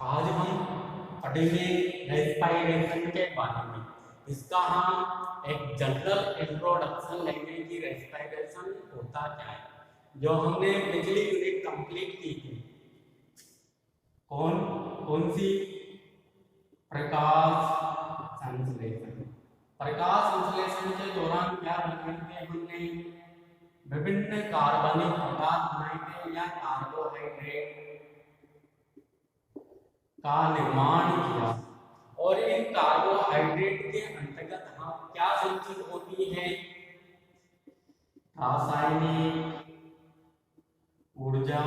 आज हम पढ़ेंगे रेस्पिरेशन के बारे में। इसका हम एक जनरल इंट्रोडक्शन लेंगे कि रेस्पिरेशन होता क्या है, जो हमने पिछली यूनिट कंप्लीट की थी। कौन कौन सी? प्रकाश संश्लेषण। प्रकाश संश्लेषण के दौरान क्या बनाए थे हमने? विभिन्न कार्बनिक पदार्थ बनाए थे या कार्बोहाइड्रेट का निर्माण किया, और इन कार्बोहाइड्रेट के अंतर्गत हम क्या संचित होती है? रासायनिक ऊर्जा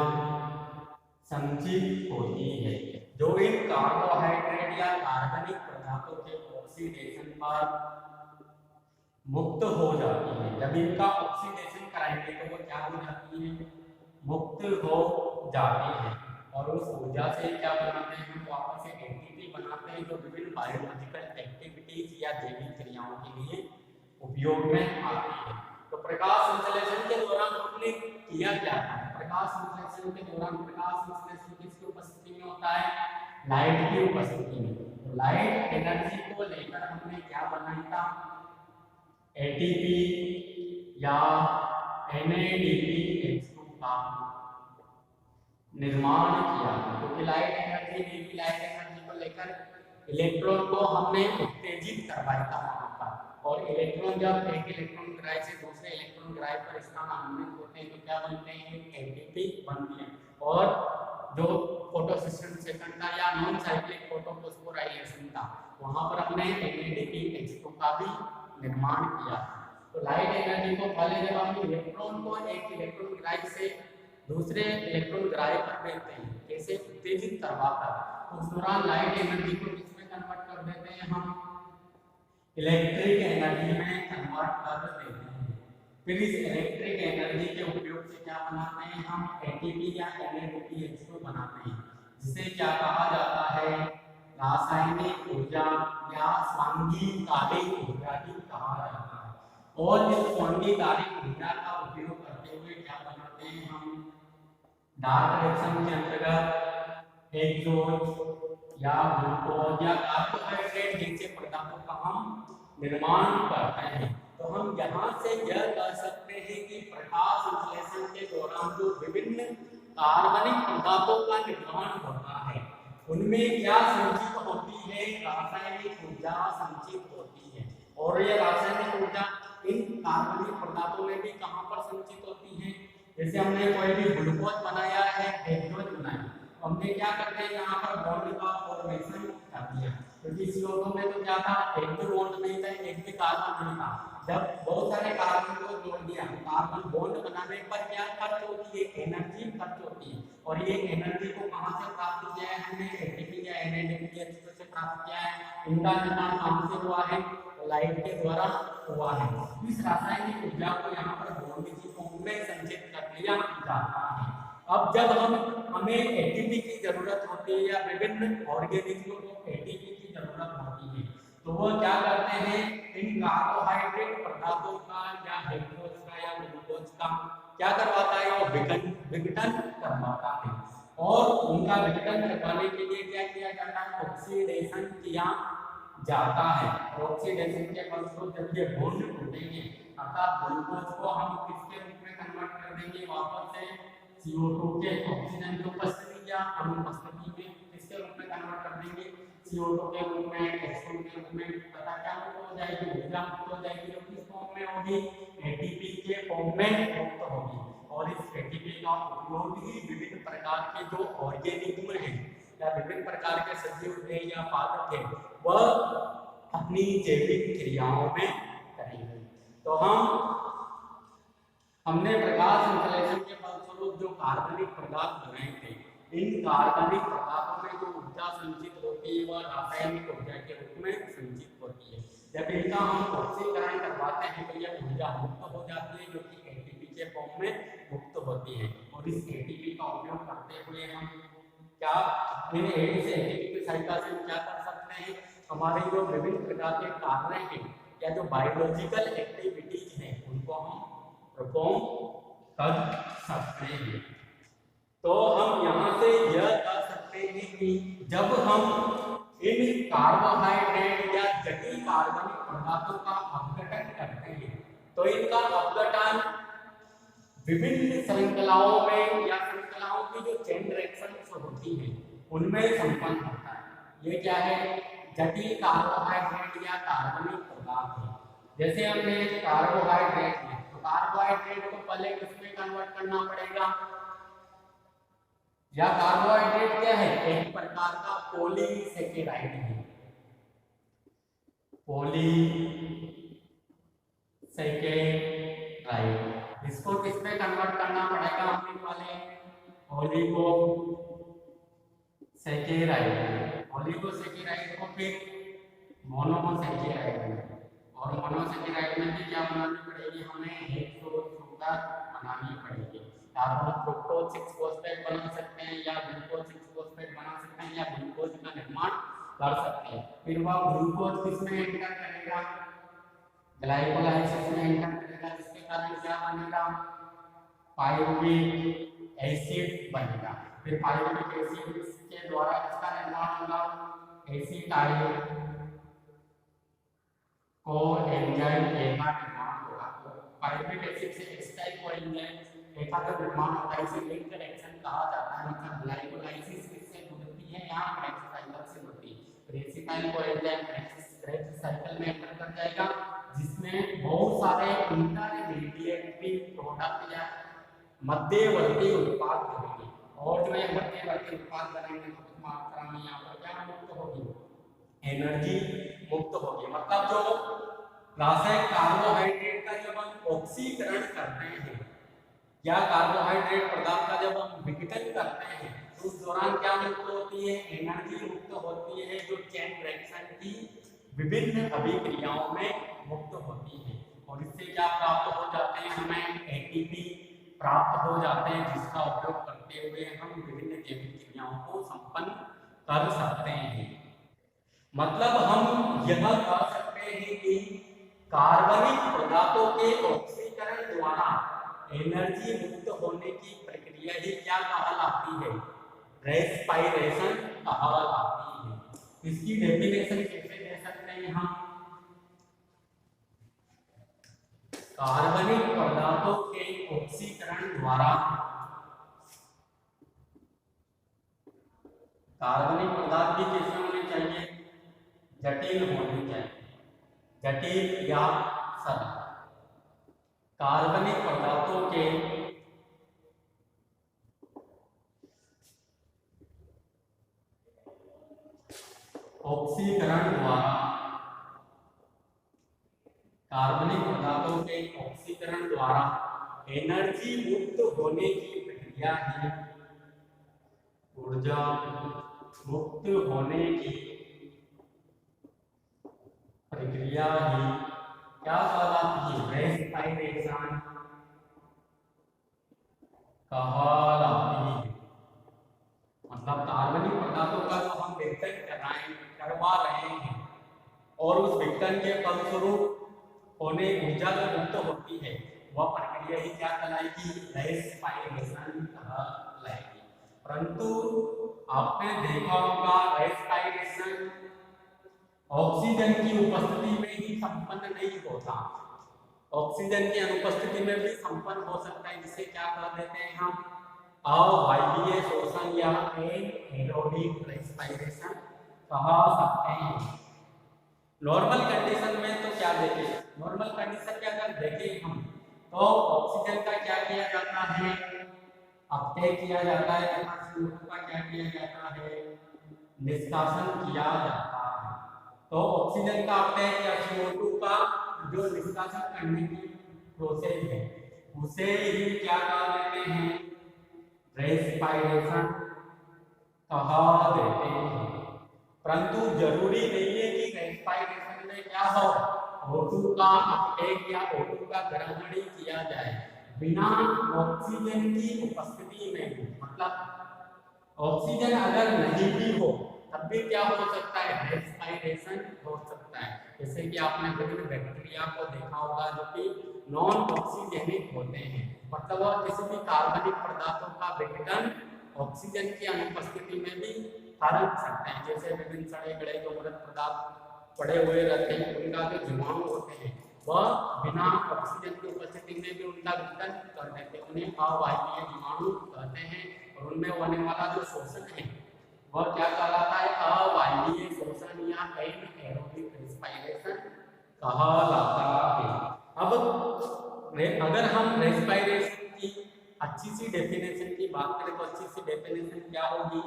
संचित होती है, जो इन कार्बोहाइड्रेट या कार्बनिक पदार्थों के ऑक्सीडेशन पर मुक्त हो जाती है। जब इनका ऑक्सीडेशन कराएंगे तो वो क्या हो जाती है? मुक्त हो जाती है, और उस ऊर्जा से क्या बनाते हैं? हम वापस से एटीपी बनाते हैं, जो विभिन्न बायोलॉजिकल एक्टिविटीज या जैविक क्रियाओं के लिए उपयोग में आती है। तो प्रकाश संश्लेषण के दौरान हमने किया क्या था? प्रकाश संश्लेषण के दौरान प्रकाश संश्लेषण किसकी उपस्थिति में होता है? लाइट की उपस्थिति में। तो लाइट एनर्जी को लेकर हमने क्या बनाया था? एटीपी या NADPH2 का निर्माण किया, क्योंकि लाइट एनर्जी को लेकर इलेक्ट्रॉन को हमने उत्तेजित करवाया था वहां पर, और इलेक्ट्रॉन जब एक इलेक्ट्रॉन ग्राही से दूसरे इलेक्ट्रॉन ग्राही पर स्थानांतरित होते हैं तो क्या बनते हैं? एटीपी बनती है। और जो फोटोसिंथेसिस था या नॉन साइक्लिक फोटोफॉस्फोराइलेशन था, वहां पर हमने NADPH2 का भी निर्माण किया। तो लाइट एनर्जी को पहले जब हम इलेक्ट्रॉन को एक इलेक्ट्रॉन ग्राही से दूसरे इलेक्ट्रॉन ग्राही पर भेजते हैं, कैसे? उत्तेजित करवाकर, उस दौरान लाइट एनर्जी को किसमें कन्वर्ट कर देते हैं? हम इलेक्ट्रिक एनर्जी में कन्वर्ट कर देते हैं। फिर इस इलेक्ट्रिक एनर्जी के उपयोग से क्या बनाते हैं? हम एटीपी या NADPH2 बनाते हैं, जिसे क्या कहा जाता है? रासायनिक ऊर्जा या स्वांगीकारिक ऊर्जा भी कहा जाता है। और इस स्वांगीकारिक ऊर्जा का उपयोग करते हुए क्या बनाते हैं? हम डार्क रिएक्शन के अंतर्गत हेक्सोज या ग्लूकोज या कार्बोहाइड्रेट जैसे पदार्थों का हम निर्माण करते हैं। तो हम यहाँ से यह कह सकते हैं कि प्रकाश संश्लेषण के दौरान जो विभिन्न कार्बनिक पदार्थों का निर्माण होता है, उनमें क्या संचित होती है? रासायनिक ऊर्जा संचित होती है। और ये रासायनिक ऊर्जा इन कार्बनिक पदार्थों में भी कहाँ पर संचित होती है? जैसे हमने कोई भी ग्लूकोज बनाया है, हेक्सोज बनाया, तो हमने क्या करते हैं? यहाँ पर बॉन्ड का फॉर्मेशन कर दिया, क्योंकि CO2 में तो क्या था? एक भी बॉन्ड नहीं था, एक भी कार्बन नहीं था। जब बहुत सारे कार्बन को जोड़ दिया, कार्बन बॉन्ड बनाने पर क्या खर्च होती है? एनर्जी खर्च होती है। और ये एनर्जी को कहाँ से प्राप्त किया है हमने? एटीपी या NADPH2 से प्राप्त किया है। इनका निर्माण कहाँ से हुआ है? लाइट के द्वारा हुआ है। इस रासायनिक ऊर्जा को यहाँ पर बॉन्ड की फॉर्म में संचित कर लिया जाता है। अब जब हमें एटीपी की जरूरत होती है या विभिन्न ऑर्गेनिज्म को एटीपी की जरूरत होती है, तो वो क्या करते हैं? इन कार्बोहाइड्रेट पदार्थों का या हेक्सोज का या ग्लूकोज का क्या करवाता है? वो विघटन करवाता है। और उनका विघटन करवाने के लिए क्या किया जाता है? ऑक्सीडेशन किया जाता है। ऑक्सीडेशन के फलस्वरूप जब ये बॉन्ड टूटेंगे, अर्थात ग्लूकोज को हम किसके रूप में कन्वर्ट कर देंगे? वापस से CO2 के ऑक्सीजन की उपस्थिति या अनुपस्थिति में किसके रूप में कन्वर्ट कर देंगे? CO2 के रूप में, H2 के रूप में, तथा क्या मुक्त हो जाएगी? ऊर्जा मुक्त हो जाएगी, जो किस फॉर्म में होगी? एटीपी के फॉर्म में मुक्त होगी। और इस एटीपी का उपयोग ही विभिन्न प्रकार के जो ऑर्गेनिज्म हैं या विभिन्न प्रकार के सजीव हैं या पादप हैं, वह अपनी जैविक क्रियाओं में करेंगे। तो हमने प्रकाश संश्लेषण के फलस्वरूप जो कार्बनिक पदार्थ बनाए थे, इन कार्बनिक पदार्थों में जो ऊर्जा संचित होती है वह रासायनिक ऊर्जा के रूप में संचित होती है। जब इनका हम ऑक्सीकरण करवाते हैं तो यह ऊर्जा मुक्त हो जाती है, जो कि एटीपी के फॉर्म में मुक्त होती है। और इस एटीपी का उपयोग करते हुए हम क्या इस एटीपी की सहायता से हम क्या कर सकते हैं? हमारे जो विभिन्न प्रकार के कार्य हैं या जो बायोलॉजिकल एक्टिविटीज हैं, उनको हम परफॉर्म कर सकते हैं। तो हम यहाँ से यह कर सकते सकते हैं कि जब हम इन कार्बोहाइड्रेट या जटिल कार्बनिक पदार्थों का अपघटन करते हैं तो इनका अपघटन विभिन्न श्रृंखलाओं में या श्रृंखलाओं की जो चेन रिएक्शंस होती है उनमें संपन्न होता है। ये क्या है? जटिल कार्बोहाइड्रेट या कार्बनिक पदार्थ है। जैसे हमने कार्बोहाइड्रेट है तो कार्बोहाइड्रेट को पहले किसमें कन्वर्ट करना पड़ेगा? या कार्बोहाइड्रेट क्या है? एक प्रकार का पॉलीसेकेराइड है। पॉलीसेकेराइड इसको किसमें कन्वर्ट करना पड़ेगा? हमने पहले ओलिगोसेकेराइड को फिर मोनोसेकेराइड में, और मोनोसेकेराइड में भी क्या बनानी पड़ेगी? हमें हेक्सोस शुगर बनानी पड़ेगी। हम फ्रुक्टोज 6 फॉस्फेट बना सकते हैं या ग्लूकोज 6 फॉस्फेट बना सकते हैं या ग्लूकोज का निर्माण कर सकते हैं। फिर वह ग्लूकोज किसमें एंटर करेगा? ग्लाइकोलाइसिस में एंटर करेगा, जिसके कारण क्या बनेगा? पायरुविक एसिड बनेगा। फिर पायरुविक एसिड के द्वारा इसका निर्माण होगा एसिटाइल को एंजाइम ए का निर्माण होगा। पायरुविक एसिड से एसिटाइल को एंजाइम ए का निर्माण होता है। इसे लिंक रिएक्शन कहा जाता है। मतलब ग्लाइकोलाइसिस किससे होती है? यहाँ क्रेब्स साइकिल से होती है। Acetyl co enzyme Krebs cycle में एंटर कर जाएगा, जिसमें बहुत सारे इंटरमीडिएट प्रोडक्ट या मध्यवर्ती उत्पाद बनेंगे। और जो ये मध्यवर्ती उत्पाद बनेंगे तो कुछ मात्रा में यहाँ पर क्या मुक्त होगी? एनर्जी मुक्त होगी। मतलब जो रासायनिक कार्बोहाइड्रेट का जब हम ऑक्सीकरण करते हैं या कार्बोहाइड्रेट पदार्थ का जब हम विघटन करते हैं तो उस दौरान क्या मुक्त होती है? एनर्जी मुक्त होती है, जो चेन रिएक्शन की विभिन्न अभिक्रियाओं में मुक्त होती है। और इससे क्या प्राप्त हो जाते हैं? हमें एटीपी प्राप्त हो जाते हैं, जिसका उपयोग करते हुए हम विभिन्न जैविक क्रियाओं को संपन्न कर सकते हैं। मतलब हम यह कह सकते हैं कि कार्बनिक पदार्थों के ऑक्सीकरण द्वारा एनर्जी मुक्त होने की प्रक्रिया ही क्या कहलाती है? रेस्पिरेशन कहलाती है। इसकी डेफिनेशन कैसे दे सकते हैं हम? कार्बनिक पदार्थों के ऑक्सीकरण द्वारा, कार्बनिक पदार्थ भी कैसे होने चाहिए? जटिल होने चाहिए, जटिल या सरल। कार्बनिक पदार्थों के ऑक्सीकरण द्वारा, कार्बनिक पदार्थों के ऑक्सीकरण द्वारा एनर्जी मुक्त होने की प्रक्रिया ही, ऊर्जा मुक्त होने की प्रक्रिया ही क्या कहलाती है? रेस्पिरेशन कहलाती है। मतलब कार्बनिक पदार्थों का जो हम विघटन करवा रहे हैं और उस विघटन के फलस्वरूप होने ऊर्जा जो मुक्त होती है वह प्रक्रिया ही क्या कहलाएगी? रेस्पिरेशन कहलाएगी। परंतु आपने देखा होगा रेस्पिरेशन ऑक्सीजन की उपस्थिति में ही संपन्न नहीं होता, ऑक्सीजन की अनुपस्थिति में भी संपन्न हो सकता है, जिसे क्या कह देते हैं हम? अवायवीय श्वसन या एनारोबिक रेस्पिरेशन कह सकते हैं। नॉर्मल कंडीशन में तो क्या देखें? नॉर्मल कंडीशन के अगर देखें हम तो ऑक्सीजन का क्या किया जाता है? अपटेक किया जाता है, तथा CO2 का क्या किया जाता है? निष्कासन किया जाता है। तो ऑक्सीजन का अपटेक या CO2 का जो निष्कासन करने की प्रोसेस है उसे ही क्या कह देते हैं? रेस्पिरेशन कह देते हैं। परंतु जरूरी नहीं है कि रेस्पिरेशन में क्या हो? O2 का अपटेक या O2 का ग्रहण ही किया जाए बिना ऑक्सीजन की उपस्थिति में। मतलब ऑक्सीजन अगर नहीं भी हो तब भी क्या हो सकता है? रेस्पिरेशन हो सकता है। जैसे कि आपने विभिन्न बैक्टीरिया को देखा होगा जो कि नॉन ऑक्सीजेनिक होते हैं, मतलब वह किसी भी कार्बनिक पदार्थों का विघटन ऑक्सीजन की अनुपस्थिति में भी फर्क सकते हैं। जैसे विभिन्न सड़े गले जो मृत पदार्थ पड़े हुए रहते हैं, उनका जो जीवाणु होते हैं वह बिना ऑक्सीजन की उपस्थिति में भी उनका विघटन कर देते हैं, उन्हें अवायवीय जीवाणु कहते हैं। और उनमें होने वाला जो शोषण है वह क्या कहलाता है? अवायवीय शोषण या एनाएरोबिक रेस्पिरेशन कहलाता है। अब अगर हम रेस्पिरेशन की अच्छी सी डेफिनेशन की बात करें तो अच्छी सी डेफिनेशन क्या होगी?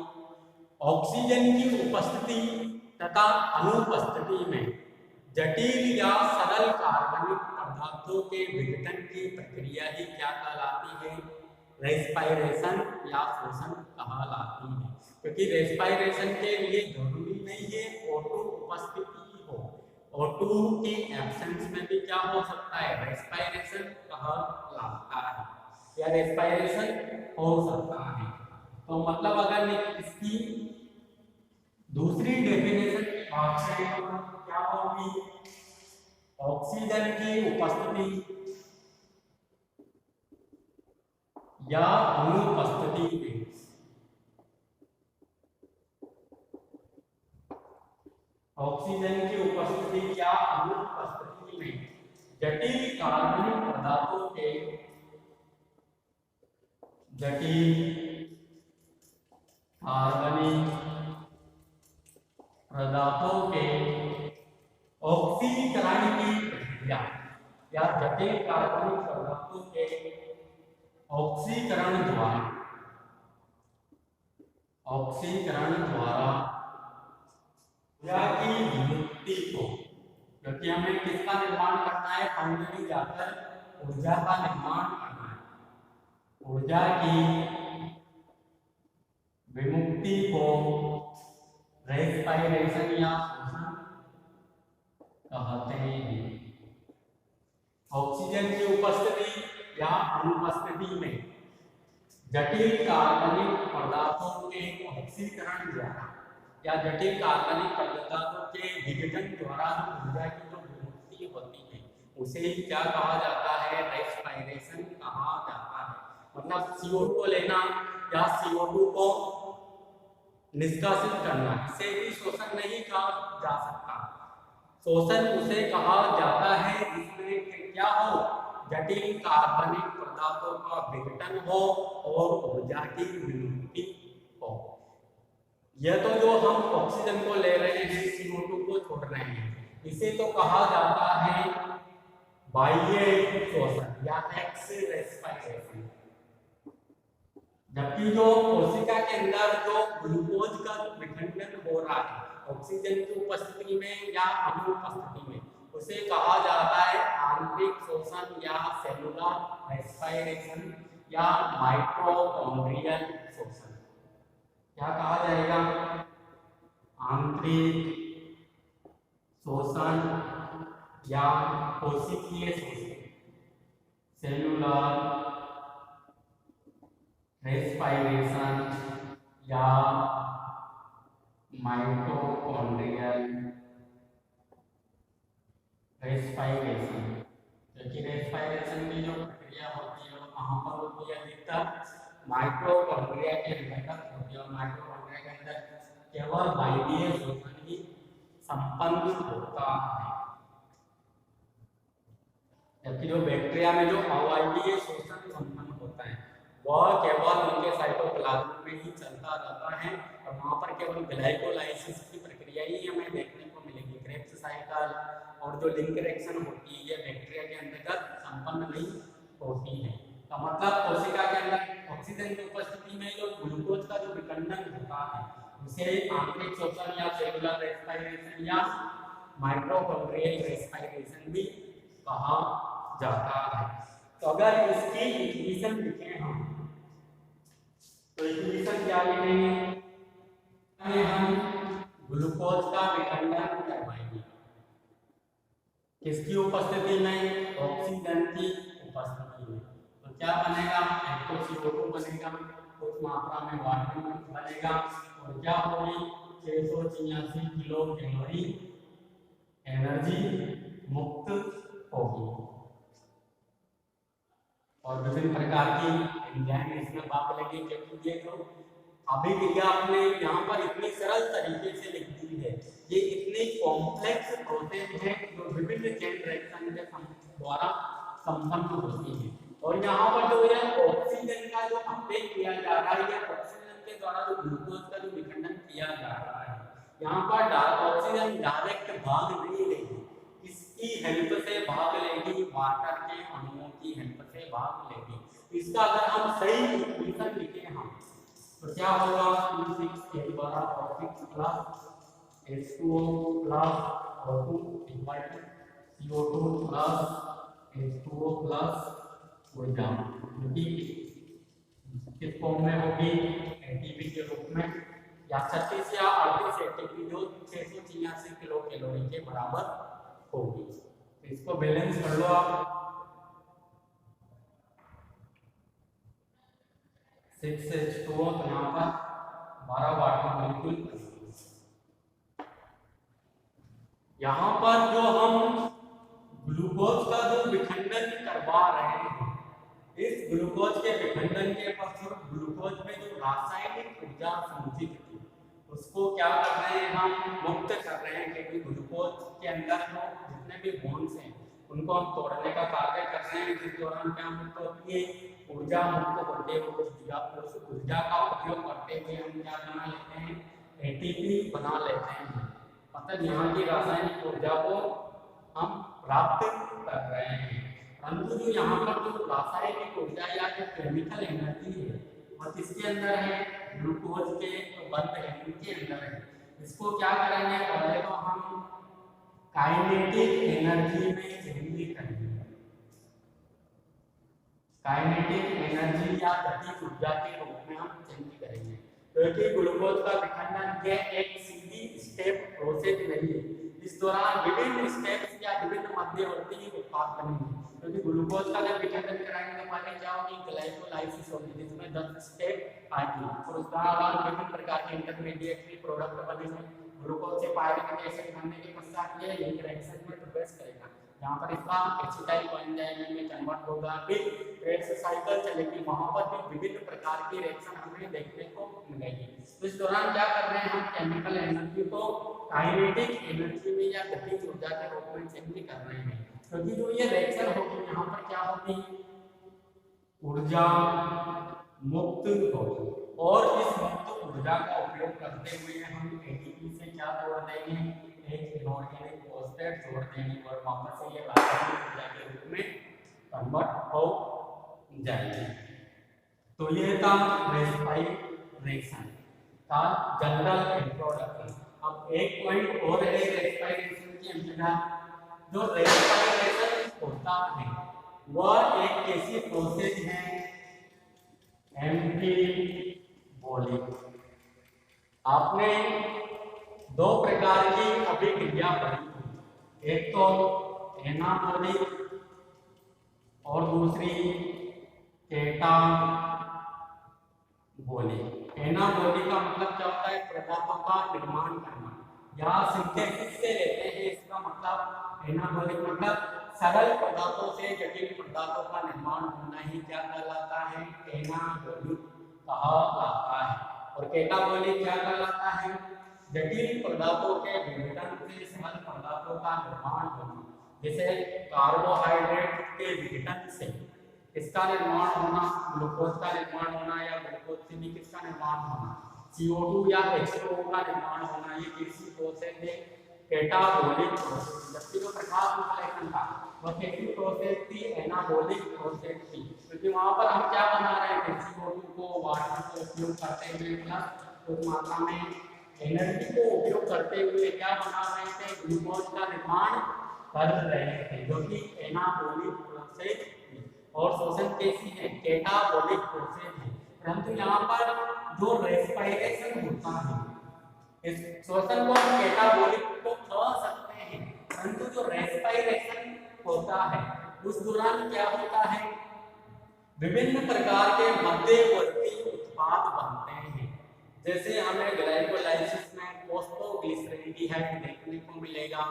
ऑक्सीजन की उपस्थिति तथा अनुपस्थिति में जटिल या सरल कार्बनिक पदार्थों के विघटन की प्रक्रिया ही क्या कहलाती है? रेस्पिरेशन या शोषण कहलाती है। क्योंकि रेस्पिरेशन के लिए जरूरी नहीं है O2 उपस्थिति ही हो, O2 की एब्सेंस में भी क्या हो सकता है? रेस्पिरेशन कहलाता है या रेस्पिरेशन हो सकता है। तो मतलब अगर इसकी दूसरी डेफिनेशन की बात करें तो क्या होगी? ऑक्सीजन की उपस्थिति या अनुपस्थिति में ऑक्सीजन की उपस्थिति या अनुपस्थिति में जटिल कार्बनिक पदार्थों के ऑक्सीकरण की प्रक्रिया या जटिल कार्बनिक पदार्थों के ऑक्सीकरण द्वारा ऊर्जा की विमुक्ति को, क्योंकि हमें किसका निर्माण करना है? फाइनली जाकर ऊर्जा का निर्माण करना है। ऊर्जा की विमुक्ति को रेस्पिरेशन या शोषण कहते हैं। ऑक्सीजन की उपस्थिति या अनुपस्थिति में जटिल कार्बनिक पदार्थों के ऑक्सीकरण द्वारा या जटिल कार्बनिक पदार्थों के विघटन द्वारा ऊर्जा की जो विमुक्ति होती है उसे ही क्या कहा जाता है? रेस्पिरेशन कहा जाता है। मतलब CO2 को लेना या CO2 को निष्कासित करना, इसे भी शोषण नहीं कहा जा सकता। शोषण उसे कहा जाता है जिसमें क्या हो? जटिल कार्बनिक पदार्थों का विघटन हो और ऊर्जा की विमुक्ति हो। यह तो जो हम ऑक्सीजन को ले रहे हैं, CO2 को छोड़ रहे हैं, इसे तो कहा जाता है बाह्य शोषण या एक्स रेस्पिरेशन। जबकि जो कोशिका के अंदर जो ग्लूकोज का विखंडन हो रहा है ऑक्सीजन की उपस्थिति में या अनुपस्थिति में, उसे कहा जाता है आंतरिक शोषण या सेलुलर रेस्पिरेशन या माइटोकॉन्ड्रियल शोषण। क्या कहा जाएगा? आंतरिक शोषण या कोशिकीय शोषण, सेलुलर रेस्पिरेशन या माइटोकॉन्ड्रियल रेस्पिरेशन। क्योंकि रेस्पिरेशन की जो प्रक्रिया होती है वो कहाँ पर होती है? अधिकतर माइटोकॉन्ड्रिया के अंतर्गत होती है और माइटोकॉन्ड्रिया के अंदर केवल वायवीय शोषण ही संपन्न होता है। जबकि जो बैक्टीरिया में जो अवायवीय शोषण संपन्न होता है वह केवल उनके साइटोप्लाज्म में ही चलता रहता है और वहाँ पर केवल ग्लाइकोलाइसिस की प्रक्रिया ही हमें देखने को मिलेगी। क्रेब्स साइकिल और जो लिंक रिएक्शन होती है ये बैक्टीरिया के अंतर्गत संपन्न नहीं होती है। तो मतलब कोशिका के अंदर ऑक्सीजन की उपस्थिति में जो ग्लूकोज का जो विखंडन होता है उसे आंतरिक शोषण या सेलुलर रेस्पिरेशन या माइटोकॉन्ड्रियल रेस्पिरेशन भी कहा जाता है। तो अगर इसकी इक्वेशन लिखें हम तो इक्वेशन क्या लिखेंगे? हम ग्लूकोज का विखंडन करवाएंगे किसकी उपस्थिति में? ऑक्सीजन की उपस्थिति में। तो क्या बनेगा? एक तो CO2 बनेगा, कुछ मात्रा में वाटर बनेगा और क्या होगी? 686 किलो कैलोरी एनर्जी मुक्त होगी और विभिन्न प्रकार की एंजाइम इसमें भाग लेंगे। क्योंकि ये जो अभिक्रिया आपने यहाँ पर इतनी सरल तरीके से लिख दी है। ये इतनी कॉम्प्लेक्स प्रोसेस है जो विभिन्न चेन रिएक्शन के द्वारा संपन्न होती है। और यहाँ पर जो है ऑक्सीजन का जो अपटेक किया जा रहा है, या ऑक्सीजन के द्वारा जो ग्लूकोज का जो विखंडन किया जा रहा है, यहाँ पर ऑक्सीजन डायरेक्ट भाग नहीं लेगी, इसकी हेल्प से भाग लेगी, वाटर के अणुओं की हेल्प से भाग लेगी। इसका अगर हम सही इक्वेशन लिखें हम, तो क्या होगा, C6 plus H2O plus O2 CO2 plus H2O plus ऊर्जा, किस फॉर्म में होगी, एटीपी के रूप में, या 36 या 38 एटीपी जो 686 किलो कैलोरी के बराबर होगी। तो इसको बैलेंस कर लो आप, 6H2O तो यहाँ पर 12 वाट बिल्कुल। यहाँ पर जो हम ग्लूकोज का जो विखंडन करवा रहे हैं, इस ग्लूकोज के विखंडन के पश्चात ग्लूकोज में जो रासायनिक ऊर्जा संचित थी उसको क्या कर रहे हैं, हम मुक्त कर रहे हैं, क्योंकि ग्लूकोज के अंदर जो जितने भी बॉन्ड्स हैं उनको हम तोड़ने का कार्य कर रहे हैं। जिस दौरान क्या मुक्त होती है, ऊर्जा मुक्त होते हुए उस ऊर्जा का उपयोग करते हुए हम क्या बना लेते हैं, एटीपी बना लेते हैं। मतलब यहाँ की रासायनिक ऊर्जा को हम प्राप्त कर रहे हैं। परंतु जो यहाँ पर जो रासायनिक ऊर्जा या जो केमिकल एनर्जी है और किसके अंदर है, ग्लूकोज के जो बंद है उनके अंदर है। इसको क्या करेंगे, पहले तो हम काइनेटिक एनर्जी में चेंज करेंगे, काइनेटिक एनर्जी या गतिज ऊर्जा के रूप में हम चेंज करेंगे, क्योंकि ग्लूकोज का विखंडन ये एक सीधी स्टेप प्रोसेस नहीं है। इस दौरान विभिन्न स्टेप्स या विभिन्न मध्यवर्ती उत्पाद बनेंगे, क्योंकि ग्लूकोज का जब विखंडन कराएंगे तो पहले क्या होगी, ग्लाइकोलाइसिस होगी जिसमें 10 स्टेप आएगी, और उसके बाद विभिन्न प्रकार के इंटरमीडिएट प्रोडक्ट बनेंगे। ग्लूकोज से पायरुवेट एसिड बनने के पश्चात ये लिंक रिएक्शन में प्रोग्रेस करेगा, जहाँ पर इसका एसिटाइल कोएंजाइम में कन्वर्ट होगा, फिर क्रेब्स साइकिल चलेगी, वहाँ पर भी विभिन्न प्रकार की रिएक्शन हमें देखने को मिलेगी। तो इस दौरान क्या कर रहे हैं, हम केमिकल एनर्जी को काइनेटिक एनर्जी में या गतिज ऊर्जा के रूप में चेंज कर रहे हैं, क्योंकि जो ये रिएक्शन होगी यहाँ पर क्या होगी, ऊर्जा मुक्त होगी, और इस मुक्त ऊर्जा का उपयोग करते हुए हम एटीपी से क्या जोड़ देंगे, एक इनऑर्गेनिक फॉस्फेट जोड़ देंगे, और वापस से ये रासायनिक ऊर्जा के रूप में कन्वर्ट हो जाएगी। तो ये था रेस्पिरेशन का जनरल इंट्रोडक्शन। अब एक पॉइंट और है रेस्पिरेशन की अंतर्गत, जो रेस्पिरेशन होता है वह एक ऐसी प्रोसेस है एम्फीबोलिक। आपने दो प्रकार की अभिक्रिया पढ़ी, एक तो एनाबोलिक और दूसरी कैटाबोलिक। एनाबोलिक का मतलब क्या होता है, पदार्थों का निर्माण करना, या सिंथेसिस से लेते हैं इसका मतलब। एनाबोलिक मतलब सरल पदार्थों से जटिल पदार्थों का निर्माण होना ही क्या कहलाता है, एनाबोलिक कहलाता है। और कैटाबोलिक क्या कहलाता है, जटिल पदार्थों के विघटन से सरल पदार्थों का निर्माण होना। जैसे कार्बोहाइड्रेट के विघटन से किसका निर्माण होना, ग्लूकोज का निर्माण होना, या ग्लूकोज से भी किसका निर्माण होना, CO2 या H2O का निर्माण होना, ये किसी प्रोसेस है कैटाबोलिक प्रोसेस। जबकि जो प्रकाश विश्लेषण था वह कैसी प्रोसेस थी, एनाबोलिक प्रोसेस थी, क्योंकि वहां पर हम क्या बना रहे थे, CO2 को वाटर को उपयोग करते हुए प्लस उस मात्रा में एनर्जी को उपयोग करते हुए क्या बना रहे थे, ग्लूकोज का निर्माण कर रहे थे, जो कि एनाबोलिक प्रोसेस थी। और शोषण कैसी है, कैटाबोलिक प्रोसेस है। परंतु यहाँ पर जो रेस्पिरेशन होता है, इस शोषण को हम कैटाबोलिक तो कह सकते हैं, परंतु जो रेस्पिरेशन होता है उस दौरान क्या होता है, विभिन्न प्रकार के मध्यवर्ती उत्पाद बनते हैं। जैसे हमें ग्लाइकोलाइसिस में फॉस्फोग्लिसरीन देखने को मिलेगा,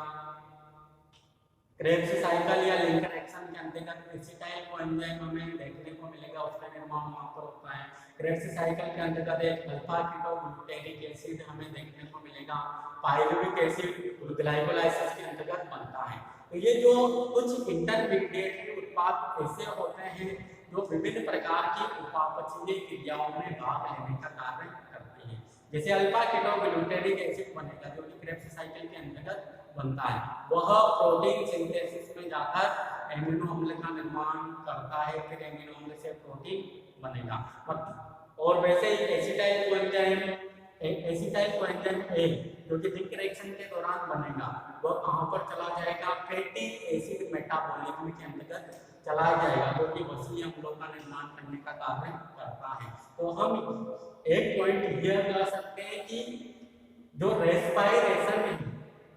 क्रेब्स साइकिल या लिंकर एक्शन के अंतर्गत एसिटाइल कोएंजाइम हमें देखने को मिलेगा, उसका निर्माण वहां पर होता है। क्रेब्स साइकिल के अंतर्गत एक अल्फा कीटोग्लूटारिक एसिड हमें देखने को मिलेगा, पाइरुविक एसिड ग्लाइकोलाइसिस के अंतर्गत बनता है। तो ये जो कुछ इंटरमीडिएट उत्पाद ऐसे होते हैं जो विभिन्न प्रकार की उपापचयीय क्रियाओं में भाग लेने का कार्य करते हैं। जैसे अल्फा कीटोग्लूटारिक एसिड बनेगा जो कि क्रेब्स साइकिल के अंतर्गत बनता है, वह प्रोटीन सिंथेसिस में जाकर एमिनो अम्ल का निर्माण करता है, फिर एमिनो अम्ल से प्रोटीन बनेगा। और वैसे ही एसिटाइल कोएंजाइम ए जो कि जिंक रिएक्शन के दौरान बनेगा, वह कहां पर चला जाएगा, फैटी एसिड मेटाबॉलिज्म के अंतर्गत चला जाएगा, जो कि वसीय अम्लों का निर्माण करने का कार्य करता है। तो हम एक पॉइंट यह कर सकते हैं कि जो रेस्पिरेशन है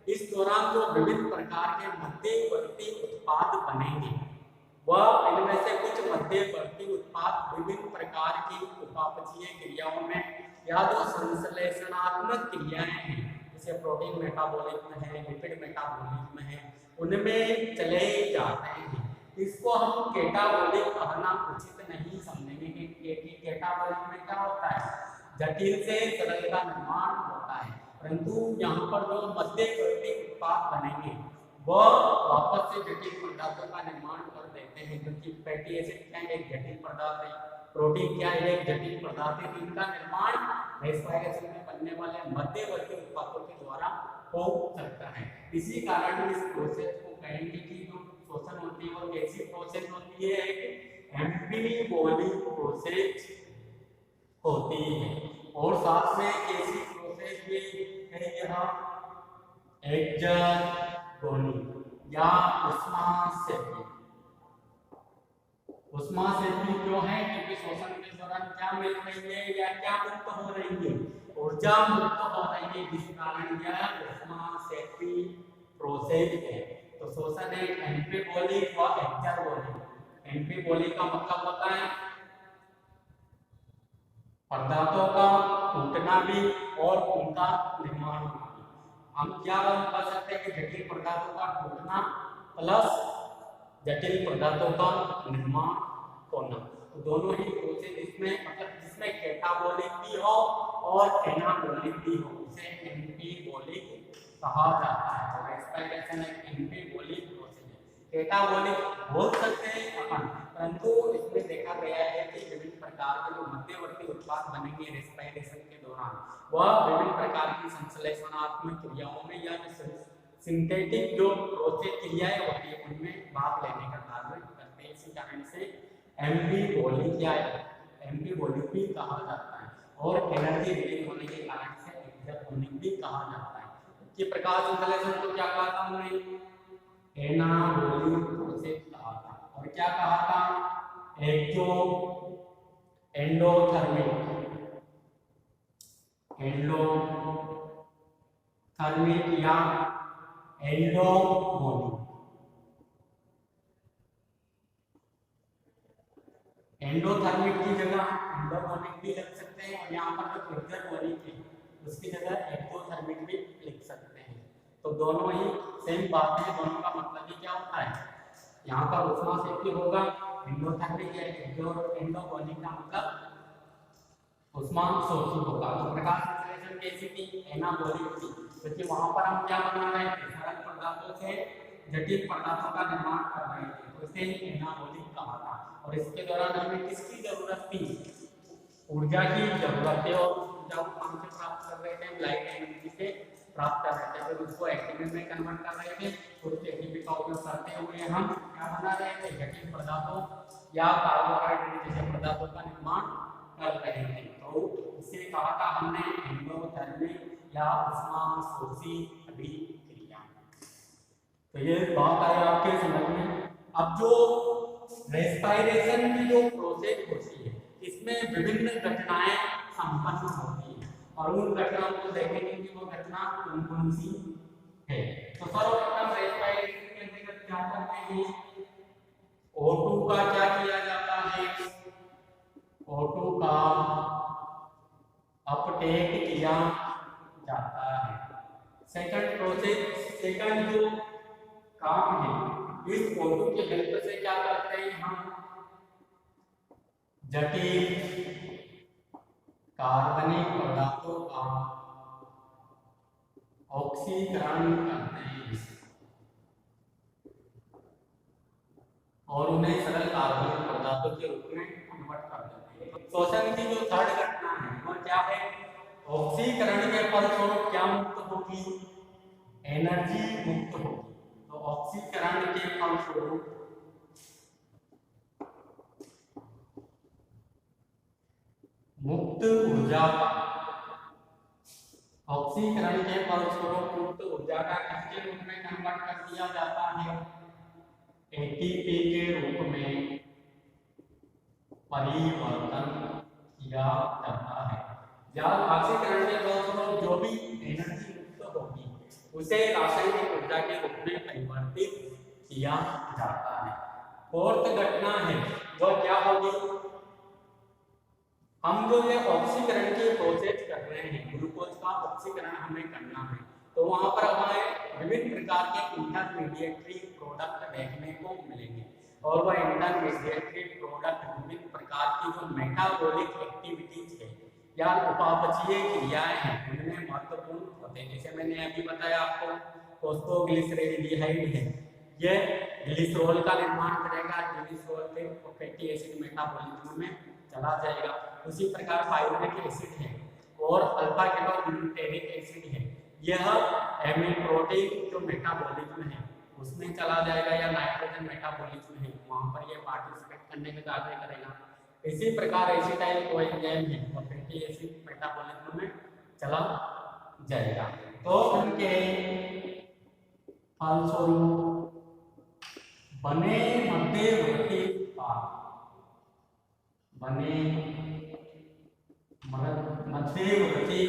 इस दौरान जो विभिन्न प्रकार के मध्यवर्ती उत्पाद बनेंगे, वह इनमें से कुछ मध्यवर्ती उत्पाद विभिन्न प्रकार की उपापचयीय क्रियाओं में या जो संश्लेषणात्मक क्रियाएं हैं, जैसे प्रोटीन मेटाबॉलिज्म है, लिपिड मेटाबॉलिज्म है, उनमें चले जाते हैं। इसको हम कैटाबॉलिक कहना उचित नहीं समझेंगे कि कैटाबॉलिक में क्या होता है, जटिल से सरल का निर्माण होता है, परंतु यहाँ पर जो मध्यवर्ती उत्पाद बनेंगे वह वापस से जटिल पदार्थों का निर्माण कर देते हैं, क्योंकि फैटी एसिड क्या एक जटिल पदार्थ है, प्रोटीन क्या है एक जटिल पदार्थ है। इनका निर्माण रेस्पिरेशन में बनने वाले मध्यवर्ती उत्पादों के द्वारा हो सकता है। इसी कारण इस प्रोसेस को कहेंगे कि जो शोषण होती है वो कैसी प्रोसेस होती है, एक एम्फीबोलिक प्रोसेस होती है। और साथ में कैसी प्रोसेस भी है, यह एक्जर्गोनिक या उष्मासेपी क्यों है, क्योंकि शोषण के दौरान क्या मिल रही है या क्या मुक्त हो रही है, ऊर्जा मुक्त हो रही है, जिस कारण यह उष्मासेपी प्रोसेस है। तो शोषण एक एम्फीबोलिक व एक्जर्गोनिक। एम्फीबोलिक का मतलब होता है पदार्थों का टूटना भी और उनका निर्माण होना भी। हम क्या कर सकते हैं कि जटिल पदार्थों का टूटना प्लस जटिल पदार्थों का निर्माण होना, तो दोनों ही प्रोसेस इसमें मतलब जिसमें कैटाबॉलिक भी हो और एनाबॉलिक भी हो, उसे एम्फीबोलिक कहा जाता है। और रेस्पिरेशन एक एम्फीबोलिक प्रोसेस है। कैटाबॉलिक बोल सकते हैं अपन, परंतु इसमें देखा गया है कि विभिन्न प्रकार के जो मध्यवर्ती उत्पाद बनेंगे रेस्पिरेशन के दौरान, वह विभिन्न प्रकार की संश्लेषणात्मक क्रियाओं में या सिंथेटिक जो प्रोसेस क्रियाएं होती है उनमें भाग लेने का कार्य करते हैं। इसी कारण से एम्फीबोलिक या एम्फीबोलिक भी कहा जाता है, और एनर्जी रिलीज होने के कारण से एक्जर्गोनिक भी कहा जाता है। कि प्रकाश संश्लेषण को क्या कहा था हमने, एनाबॉलिक प्रोसेस कहा था। और क्या कहा था, एंडोथर्मिक या एंडोगोनिक। एंडोथर्मिक की जगह एंडोगोनिक भी लिख सकते हैं, और यहाँ पर जो एक्जर्गोनिक है उसकी जगह एक्टोथर्मिक भी लिख सकते हैं। तो दोनों ही सेम बात है, दोनों का मतलब ही क्या होता है, यहाँ पर उष्मासेपी होगा, एंडोथर्मिक या एंडोगोनिक का मतलब उष्माशोषी होगा। तो प्रकाश संश्लेषण कैसी थी, एनाबॉलिक थी, क्योंकि वहां पर हम क्या बना रहे थे, सरल पदार्थों से जटिल पदार्थों का निर्माण कर रहे थे, तो इसे एनाबॉलिक कहा था। और इसके दौरान हमें किसकी जरूरत थी, ऊर्जा की जरूरत है, और ऊर्जा को कहां से प्राप्त कर रहे थे, लाइट एनर्जी से प्राप्त कर रहे थे, फिर उसको एटीपी में कन्वर्ट कर रहे थे। उस एटीपी का उपयोग करते हुए हम क्या बना रहे थे, जटिल पदार्थों या कार्बोहाइड्रेट जैसे पदार्थों का निर्माण कर रहे थे। तो इसे कहा था हमने एंडोथर्मिक या उष्माशोषी अभिक्रिया। तो ये बात आई आपके समझ में। अब जो रेस्पिरेशन की जो प्रोसेस होती है, इसमें विभिन्न घटनाएं संपन्न होती है, और उन घटनाओं को देखेंगे कि वो घटना कौन कौन सी है। तो सर्वप्रथम रेस्पिरेशन के अंतर्गत क्या करते हैं, O2 का क्या किया जाता है, O2 का अपटेक किया जाता है। सेकंड प्रोसेस, सेकंड जो काम है इस O2 की हेल्प से क्या करते हैं, हम जटिल कार्बनिक पदार्थों का ऑक्सीकरण करते हैं और उन्हें सरल कार्बनिक पदार्थों के रूप में कन्वर्ट कर देते हैं। शोषण की जो थर्ड घटना है वह क्या है, ऑक्सीकरण के फलस्वरूप क्या मुक्त होगी, एनर्जी मुक्त होगी। तो ऑक्सीकरण के फलस्वरूप मुक्त ऊर्जा, ऑक्सीकरण के फलस्वरूप मुक्त ऊर्जा का किसके रूप में कन्वर्ट कर दिया जाता है, एटीपी के रूप में परिवर्तन किया जाता है। या ऑक्सीकरण के फलस्वरूप जो भी एनर्जी मुक्त होगी उसे रासायनिक ऊर्जा के रूप में परिवर्तित किया जाता है। फोर्थ घटना है वह क्या होगी, हम जो ये ऑक्सीकरण की प्रोसेस कर रहे हैं, ग्लूकोज का ऑक्सीकरण हमें करना है, तो वहां पर हमें विभिन्न प्रकार के इंटरमीडिएटरी प्रोडक्ट देखने को मिलेंगे और वह इंटरमीडिएटरी प्रोडक्ट विभिन्न प्रकार की जो मेटाबॉलिक एक्टिविटीज है या उपापचयी क्रियाएं हैं उनमें महत्वपूर्ण होते हैं। जैसे मैंने अभी बताया आपको, फोस्फोग्लिसरेल्डिहाइड है, यह ग्लिसरॉल का निर्माण करेगा, ग्लिसरॉल से फैटी एसिड मेटाबॉलिज्म में चला जाएगा। उसी प्रकार पाइरुवेट एसिड है और अल्फा केटोग्लूटेरिक एसिड है, यह एमिट्रोटिक जो मेटाबॉलिज्म है उसमें चला जाएगा या नाइट्रोजन मेटाबॉलिज्म है वहां पर यह पार्टिसिपेट करने का कार्य करेगा। इसी प्रकार एसिटाइल कोएंजाइम है और फैटी एसिड मेटाबॉलिज्म में चला जाएगा। तो उनके फलस्वरूप बने मध्यवर्ती उत्पाद, बने मध्यवर्ती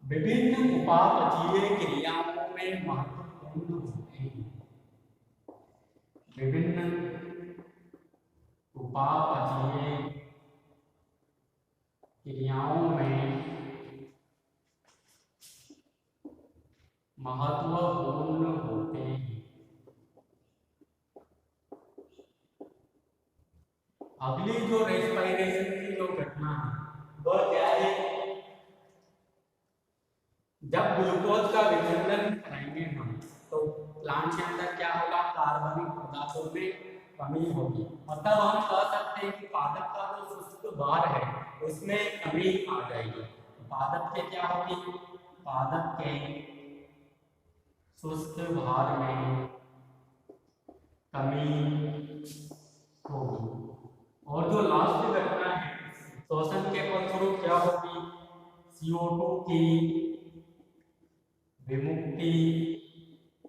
विभिन्न उपापचयी क्रियाओं में महत्वपूर्ण होते हैं। विभिन्न उपापचयी क्रियाओं में महत्वपूर्ण होते हैं। अगली जो रेस्पिरेशन की जो घटना है वह क्या है, जब ग्लूकोज का विघटन कराएंगे हम तो प्लांट के अंदर क्या होगा, कार्बनिक पदार्थों में कमी होगी। मतलब हम कह सकते हैं कि पादप का जो शुष्क भार है उसमें कमी आ जाएगी। पादप के क्या होगी, पादप के शुष्क भार में कमी होगी। और जो लास्ट घटना है शोषण के फलस्वरूप क्या होगी, CO2 की विमुक्ति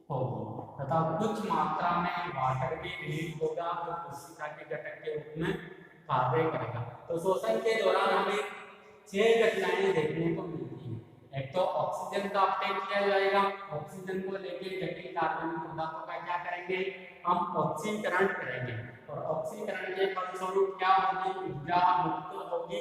होगी तथा कुछ मात्रा में वाटर भी रिलीज होगा जो कोशिका के घटक के रूप में कार्य करेगा। तो शोषण के दौरान हमें 6 घटनाएं देखने को मिलती हैं। एक तो ऑक्सीजन का अपटेक किया जाएगा, ऑक्सीजन को लेकर जटिल कार्बनिक पदार्थों का क्या करेंगे, हम ऑक्सीकरण करेंगे और ऑक्सीकरण के फलस्वरूप क्या होगी, ऊर्जा मुक्त होगी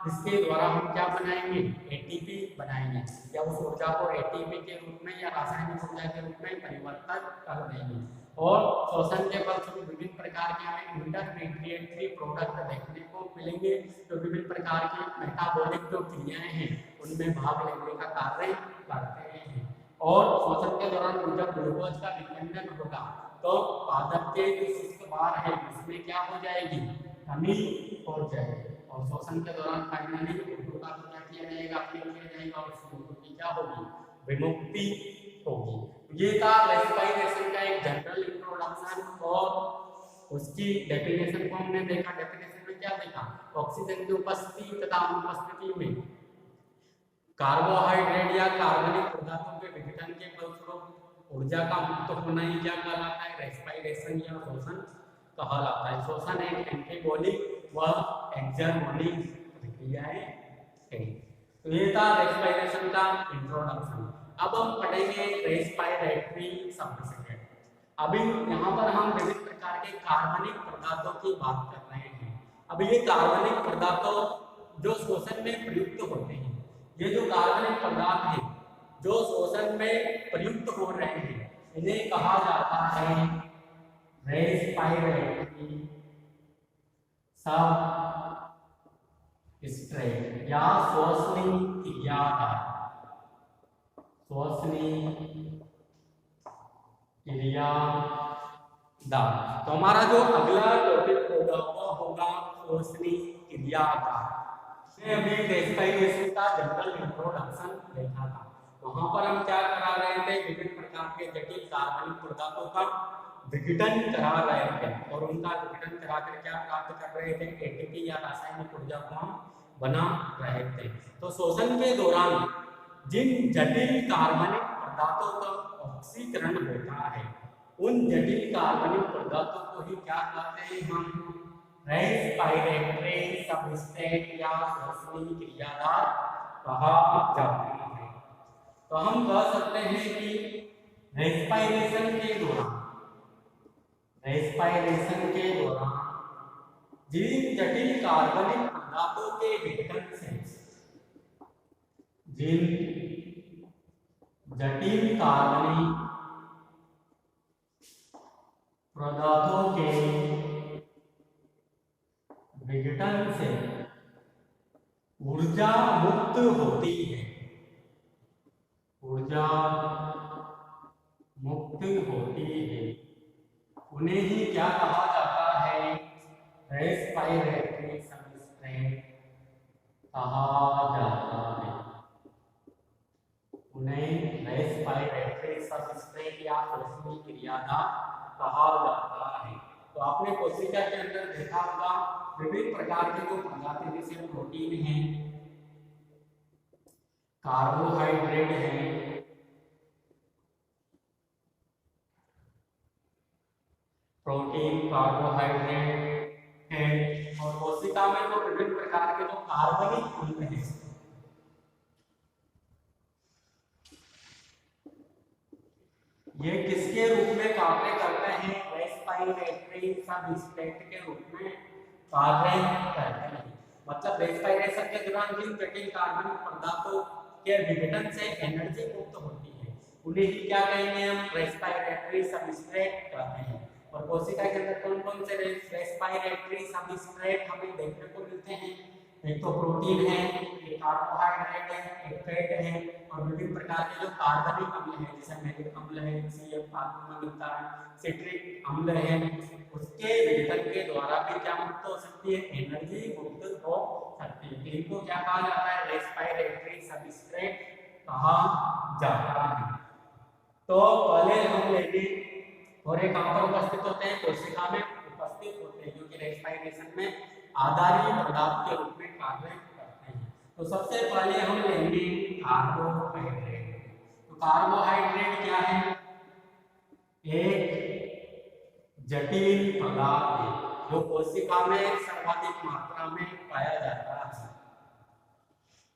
जिसके द्वारा हम क्या बनाएंगे, एटीपी बनाएंगे या उस ऊर्जा को एटीपी के रूप में या रासायनिक ऊर्जा के रूप में परिवर्तित कर देंगे। और शोषण के फलस्वरूप विभिन्न प्रकार के हमें इंटरमीडिएटरी प्रोडक्ट देखने को मिलेंगे जो विभिन्न प्रकार की मेटाबॉलिक जो क्रियाएं हैं उनमें भाग लेने का कार्य करते हैं। और शोषण के दौरान जब ग्लूकोज का विघटन होगा तो पादप के जो शुष्क भार है उसमें क्या हो जाएगी, कमी हो जाएगी। और शोषण के दौरान फाइनली O2 का क्या किया जाएगा, अपटेक किया जाएगा और CO2 की क्या होगी, विमुक्ति होगी। ये था रेस्पिरेशन का एक जनरल इंट्रोडक्शन और उसकी डेफिनेशन को हमने देखा। डेफिनेशन में क्या देखा, ऑक्सीजन की उपस्थिति तथा अनुपस्थिति में कार्बोहाइड्रेट या कार्बनिक पदार्थों के विघटन के फलस्वरूप ऊर्जा का मुक्त होना ही क्या कहलाता है, रेस्पिरेशन या शोषण कहलाता है। शोषण एक एंटीबॉलिक व एक्सर्गोनिक प्रक्रियाएं है। तो ये था रेस्पिरेशन का इंट्रोडक्शन। अब हम पढ़ेंगे रेस्पिरेटरी शब्द से। अभी यहाँ पर हम विभिन्न प्रकार के कार्बनिक पदार्थों की बात कर रहे हैं। अब ये कार्बनिक पदार्थों जो शोषण में प्रयुक्त होते हैं, ये जो कार्बनिक पदार्थ हैं जो शोषण में प्रयुक्त हो रहे हैं इन्हें कहा जाता है रेस्पिरेटरी सबस्ट्रेट या श्वसनीय क्रियाधार। श्वसनीय क्रियाधार। तो हमारा जो अगला टॉपिक होगा वो होगा श्वसनीय क्रियाधार। मैं अभी रेस्पिरेशन का जनरल इंट्रोडक्शन देखा था। वहां पर हम क्या करा रहे थे, विभिन्न प्रकार के जटिल कार्बनिक पदार्थों का विघटन करा रहे थे और उनका विघटन कराकर क्या प्राप्त कर रहे थे, एटीपी या रासायनिक ऊर्जा को हम बना रहे थे। तो शोषण के दौरान जिन जटिल कार्बनिक पदार्थों का ऑक्सीकरण होता है उन जटिल कार्बनिक पदार्थों को ही क्या कहते हैं, हम रेस्पिरेटरी सबस्ट्रेट या श्वसनीय क्रियाधार कहा जाता है। तो हम कह सकते हैं कि रेस्पिरेशन के दौरान जिन जटिल कार्बनिक पदार्थों के विघटन से जिन जटिल कार्बनिक पदार्थों के विघटन से ऊर्जा मुक्त होती है, ऊर्जा मुक्त होती है, उन्हें ही क्या कहा जाता है, रेस्पिरेटरी सबस्ट्रेट कहा जाता है। उन्हें रेस्पिरेटरी सबस्ट्रेट या श्वसनीय क्रियाधार कहा जाता है। तो आपने कोशिका के अंदर देखा होगा विभिन्न प्रकार के जो प्रजाति जैसे प्रोटीन है, कार्बोहाइड्रेट है, प्रोटीन कार्बोहाइड्रेट है और कोशिका में जो विभिन्न प्रकार के जो कार्बनिक अम्ल हैं, ये किसके रूप में कार्य करते हैं, रेस्पिरेटरी सबस्ट्रेट के रूप में कार्य करते हैं। मतलब रेस्पिरेशन के दौरान जिन जटिल कार्बनिक पदार्थों के विघटन से एनर्जी मुक्त होती है उन्हें ही क्या कहेंगे, हम रेस्पिरेटरी सबस्ट्रेट कहते हैं। और कोशिका के अंदर कौन कौन से रेस्पिरेटरी सबस्ट्रेट हमें देखने को मिलते हैं, एक तो प्रोटीन है, एक कार्बोहाइड्रेट है, एक फैट है और विभिन्न प्रकार के जो कार्बनिक अम्ल है जैसे मैलिक अम्ल है, CF में मिलता है, सिट्रिक अम्ल है, उसके विघटन के द्वारा भी क्या मुक्त हो सकती है, एनर्जी मुक्त हो सकती है। इनको क्या कहा जाता है, रेस्पिरेटरी सबस्ट्रेट कहा जाता है। तो पहले हम लेंगे और एक कहां पर उपस्थित होते हैं, कोशिका में उपस्थित होते हैं, क्योंकि रेस्पिरेशन में आधारी पदार्थ के रूप में कार्य करते हैं। तो सबसे पहले हम लेंगे कार्बोहाइड्रेट। तो कार्बोहाइड्रेट क्या है, एक जटिल पदार्थ है जो कोशिका में सर्वाधिक मात्रा में पाया जाता है।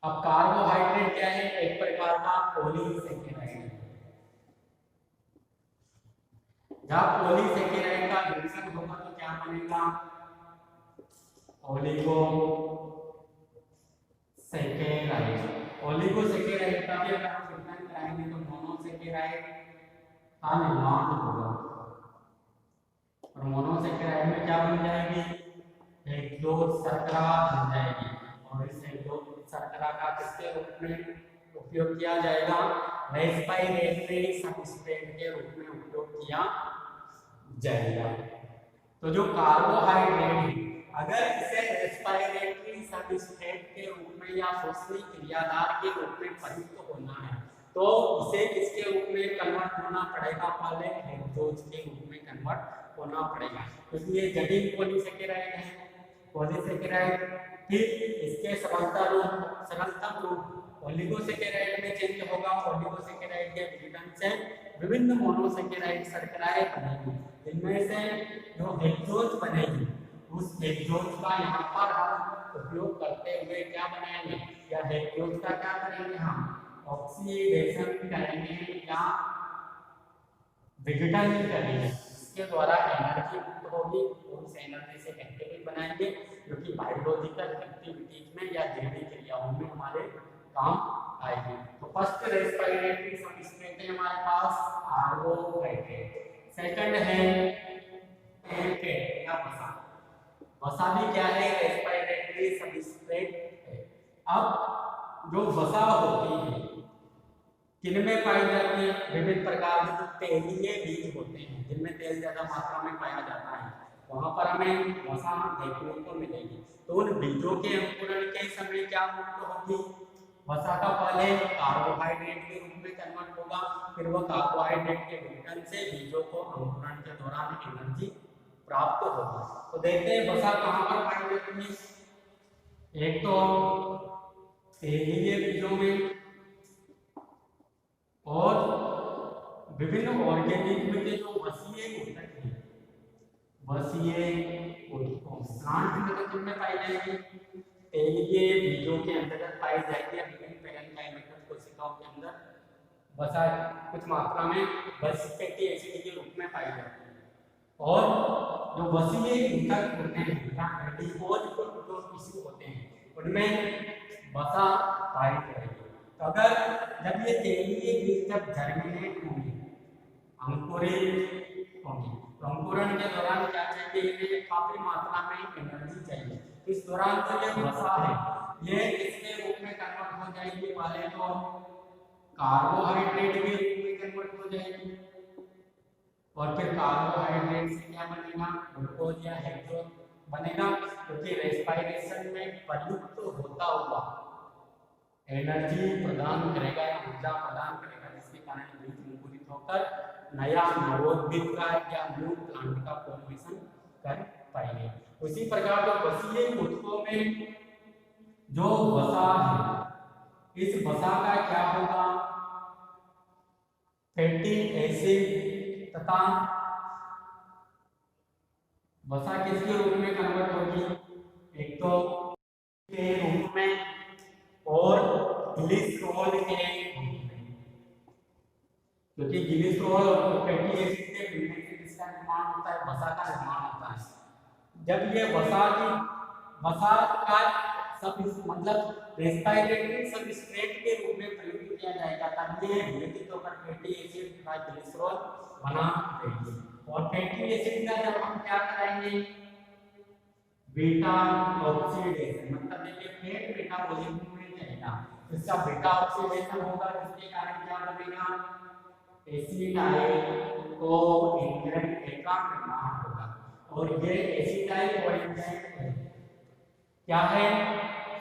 अब कार्बोहाइड्रेट क्या है, एक प्रकार का पॉलीसेकेराइड है। जब पॉलीसेकेराइड का रिएक्शन होगा तो क्या बनेगा, ओलिगोसेकेराइड। ओलिगोसेकेराइड का भी अगर हम विघटन कराएंगे तो मोनोसेकेराइड का निर्माण होगा और मोनोसेकेराइड में क्या बन जाएगी, हेक्सोज शर्करा बन जाएगी और इस हेक्सोज शर्करा का किसके रूप में उपयोग किया जाएगा, रेस्पिरेटरी सबस्ट्रेट के रूप में उपयोग किया जाएगा। तो जो कार्बोहाइड्रेट है अगर इसे रेस्पिरेटरी सबस्ट्रेट के रूप में या श्वसनीय क्रियाधार के रूप में प्रयुक्त होना है तो इसे किसके रूप में कन्वर्ट होना पड़ेगा, पहले हेक्सोज के रूप में कन्वर्ट होना पड़ेगा। इसलिए जटिल पॉलीसेकेराइड है, पॉलीसेकेराइड फिर इसके सरलतम रूप ओलिगोसेकेराइड में चेंज होगा। ओलिगोसेकेराइड के विघटन से विभिन्न मोनोसेकेराइड शर्कराएं बनेगी, इनमें से जो हेक्सोज बनेगी उस हेक्सोज का यहाँ पर हम उपयोग करते हुए क्या बनाएंगे, या हेक्सोज का क्या करेंगे, हम ऑक्सीडेशन करेंगे या विघटन करेंगे, इसके द्वारा एनर्जी मुक्त होगी और उस एनर्जी से एक्टिविटी बनाएंगे जो कि बायोलॉजिकल एक्टिविटीज में या जैविक क्रियाओं में हमारे काम आएगी। तो फर्स्ट रेस्पिरेटरी सबस्ट्रेट है हमारे पास कार्बोहाइड्रेट। सेकंड है या वसा। वसा भी क्या है? रेस्पिरेटरी सबस्ट्रेट है। अब जो वसा होती है किनमें पाई जाती है? विभिन्न प्रकार के जो तेलीय बीज होते हैं जिनमें तेल ज्यादा मात्रा में पाया जाता है, वहां पर हमें वसा देखने को मिलेगी। तो उन बीजों के अंकुरण के समय क्या मुक्त होगी? वसा का पहले कार्बोहाइड्रेट के रूप में कन्वर्ट होगा, फिर वह कार्बोहाइड्रेट के विघटन से बीजों को अंकुरण के दौरान एनर्जी प्राप्त होगी। तो देखते हैं वसा कहाँ पर पाई जाती है। एक तो तेलीय बीजों में और विभिन्न ऑर्गेनिज्म के जो वसीय ऊतक हैं, वसीय ऊतकों प्लांट मैकेनिज्म में पाई जाएगी, तेलीय बीजों के अंतर्गत पाई जाएगी। विभिन्न पैरेन्काइमेटल कोशिकाओं के अंदर वसा कुछ मात्रा में बस फैटी एसिड के रूप में पाई जाती है। और जो वसीय ऊतक होते हैं या एडिपोज जो टिश्यू होते हैं उनमें वसा पाई जाएगी। तो अगर जब ये तेलीय बीज जब जर्मिनेट होंगे, अंकुरित होंगे, तो अंकुरण के दौरान क्या चाहिए? इन्हें काफी मात्रा में एनर्जी चाहिए। इस दौरान तो ये वसा है, ये किसके रूप में कन्वर्ट हो जाएगी? वाले तो कार्बोहाइड्रेट के रूप में कन्वर्ट हो जाएगी। और फिर कार्बोहाइड्रेट से क्या बनेगा? ग्लूकोज या हेक्सोज बनेगा, क्योंकि रेस्पिरेशन में प्रयुक्त होता हुआ एनर्जी प्रदान करेगा या ऊर्जा प्रदान करेगा, जिसके कारण बीज अंकुरित होकर नया नवोद्भिद का या न्यू प्लांट का फॉर्मेशन कर पाएंगे। उसी प्रकार जो वसीय ऊतकों में जो वसा है, इस वसा का क्या होगा? फैटी एसिड तथा वसा किसके रूप में कन्वर्ट होगी? एक तो के रूप में और ग्लिसरॉल के रूप में, क्योंकि ग्लिसरॉल और फैटी एसिड के मिलने से किसका निर्माण होता है? वसा का निर्माण होता है। जब ये वसा का सब मतलब रेस्पिरेटरी सबस्ट्रेट के रूप में प्रयोग किया जाएगा, तब ये विघटित होकर फैटी एसिड तथा ग्लिसरॉल बना देंगे। और फैटी एसिड का जब हम क्या करेंगे? बीटा ऑक्सीडेशन, मतलब ये फैट मेटाबॉलिज्म में जाएगा, इसका बीटा ऑक्सीडेशन होगा, जिसके कारण क्या बनेगा? एसिटाइल कोएंजाइम का निर्माण होगा। और ये एसिटाइल कोएंजाइम क्या है?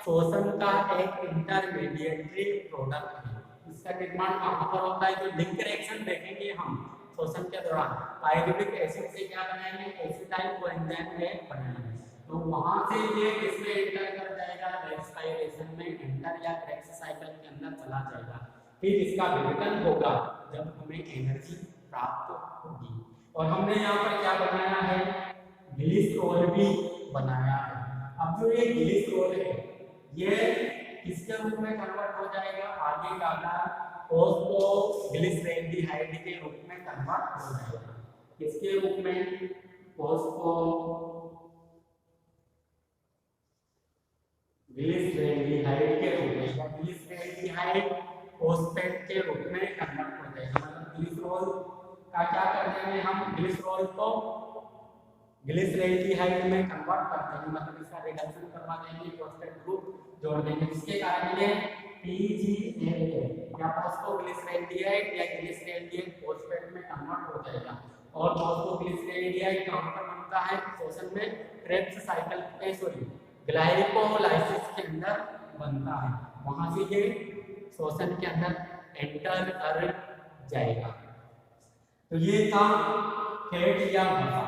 शोषण का एक इंटरमीडिएटरी प्रोडक्ट है। इसका निर्माण कहां पर होता है? जो लिंक रिएक्शन देखेंगे हम शोषण के दौरान, पायरुविक एसिड से क्या बनाएंगे? एसिटाइल कोएंजाइम बनाएंगे। तो वहां से ये किसमें एंटर कर जाएगा? रेस्पिरेशन में एंटर या क्रेब्स साइकिल के अंदर चला जाएगा। फिर इसका विघटन होगा जब हमें एनर्जी प्राप्त होगी। और हमने यहाँ पर क्या बनाया है? ग्लिसरॉल भी बनाया है। अब जो ये ग्लिसरॉल है, ये किसके रूप में कन्वर्ट हो जाएगा? आगे जाना फॉस्फोग्लिसरेल्डिहाइड के रूप में कन्वर्ट हो जाएगा। किसके रूप में? फॉस्फोग्लिसरेल्डिहाइड के रूप में, या ग्लिसरेल्डिहाइड फॉस्फेट के रूप में कन्वर्ट हो जाएगा। मतलब ग्लिसरॉल का क्या कर देंगे हम? ग्लिसरॉल को ग्लिसरेल्डिहाइड में कन्वर्ट कर देंगे, मतलब इसका रिडक्शन करवा देंगे, फॉस्फेट ग्रुप जोड़ देंगे, जिसके कारण ये PgA या फॉस्फोग्लिसरेल्डिहाइड या ग्लिसरेल्डिहाइड फॉस्फेट में कन्वर्ट हो जाएगा। और फॉस्फोग्लिसरेल्डिहाइड कहां पर बनता है? शोषण में क्रेब्स साइकिल ग्लाइकोलाइसिस के अंदर बनता है, वहां से ये शोषण के अंदर एंटर कर जाएगा। तो ये था फैट या वसा।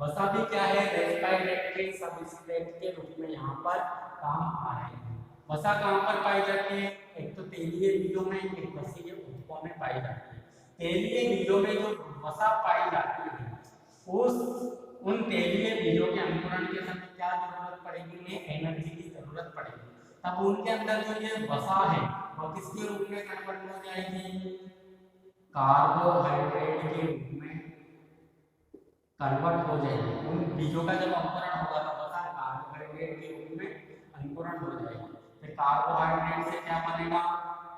वसा भी क्या है? रेस्पिरेटरी सबस्ट्रेट के रूप में यहाँ पर काम आ रहे हैं। वसा कहाँ पर पाई जाती है? एक तो तेलीय बीजों में, एक वसीय ऊतकों में पाई जाती है। तेलीय बीजों में जो वसा पाई जाती है, उन तेलीय बीजों के अंकुरण के समय क्या जरूरत पड़ेगी? उन्हें एनर्जी की जरूरत पड़ेगी। तब उनके अंदर जो ये वसा है वो किसके रूप में कन्वर्ट हो जाएगी? कार्बोहाइड्रेट के रूप में कन्वर्ट हो जाएगी। उन बीजों का जब अंकुरण होगा तो वसा कार्बोहाइड्रेट के रूप में अंकुरण हो जाएगी। फिर कार्बोहाइड्रेट से क्या बनेगा,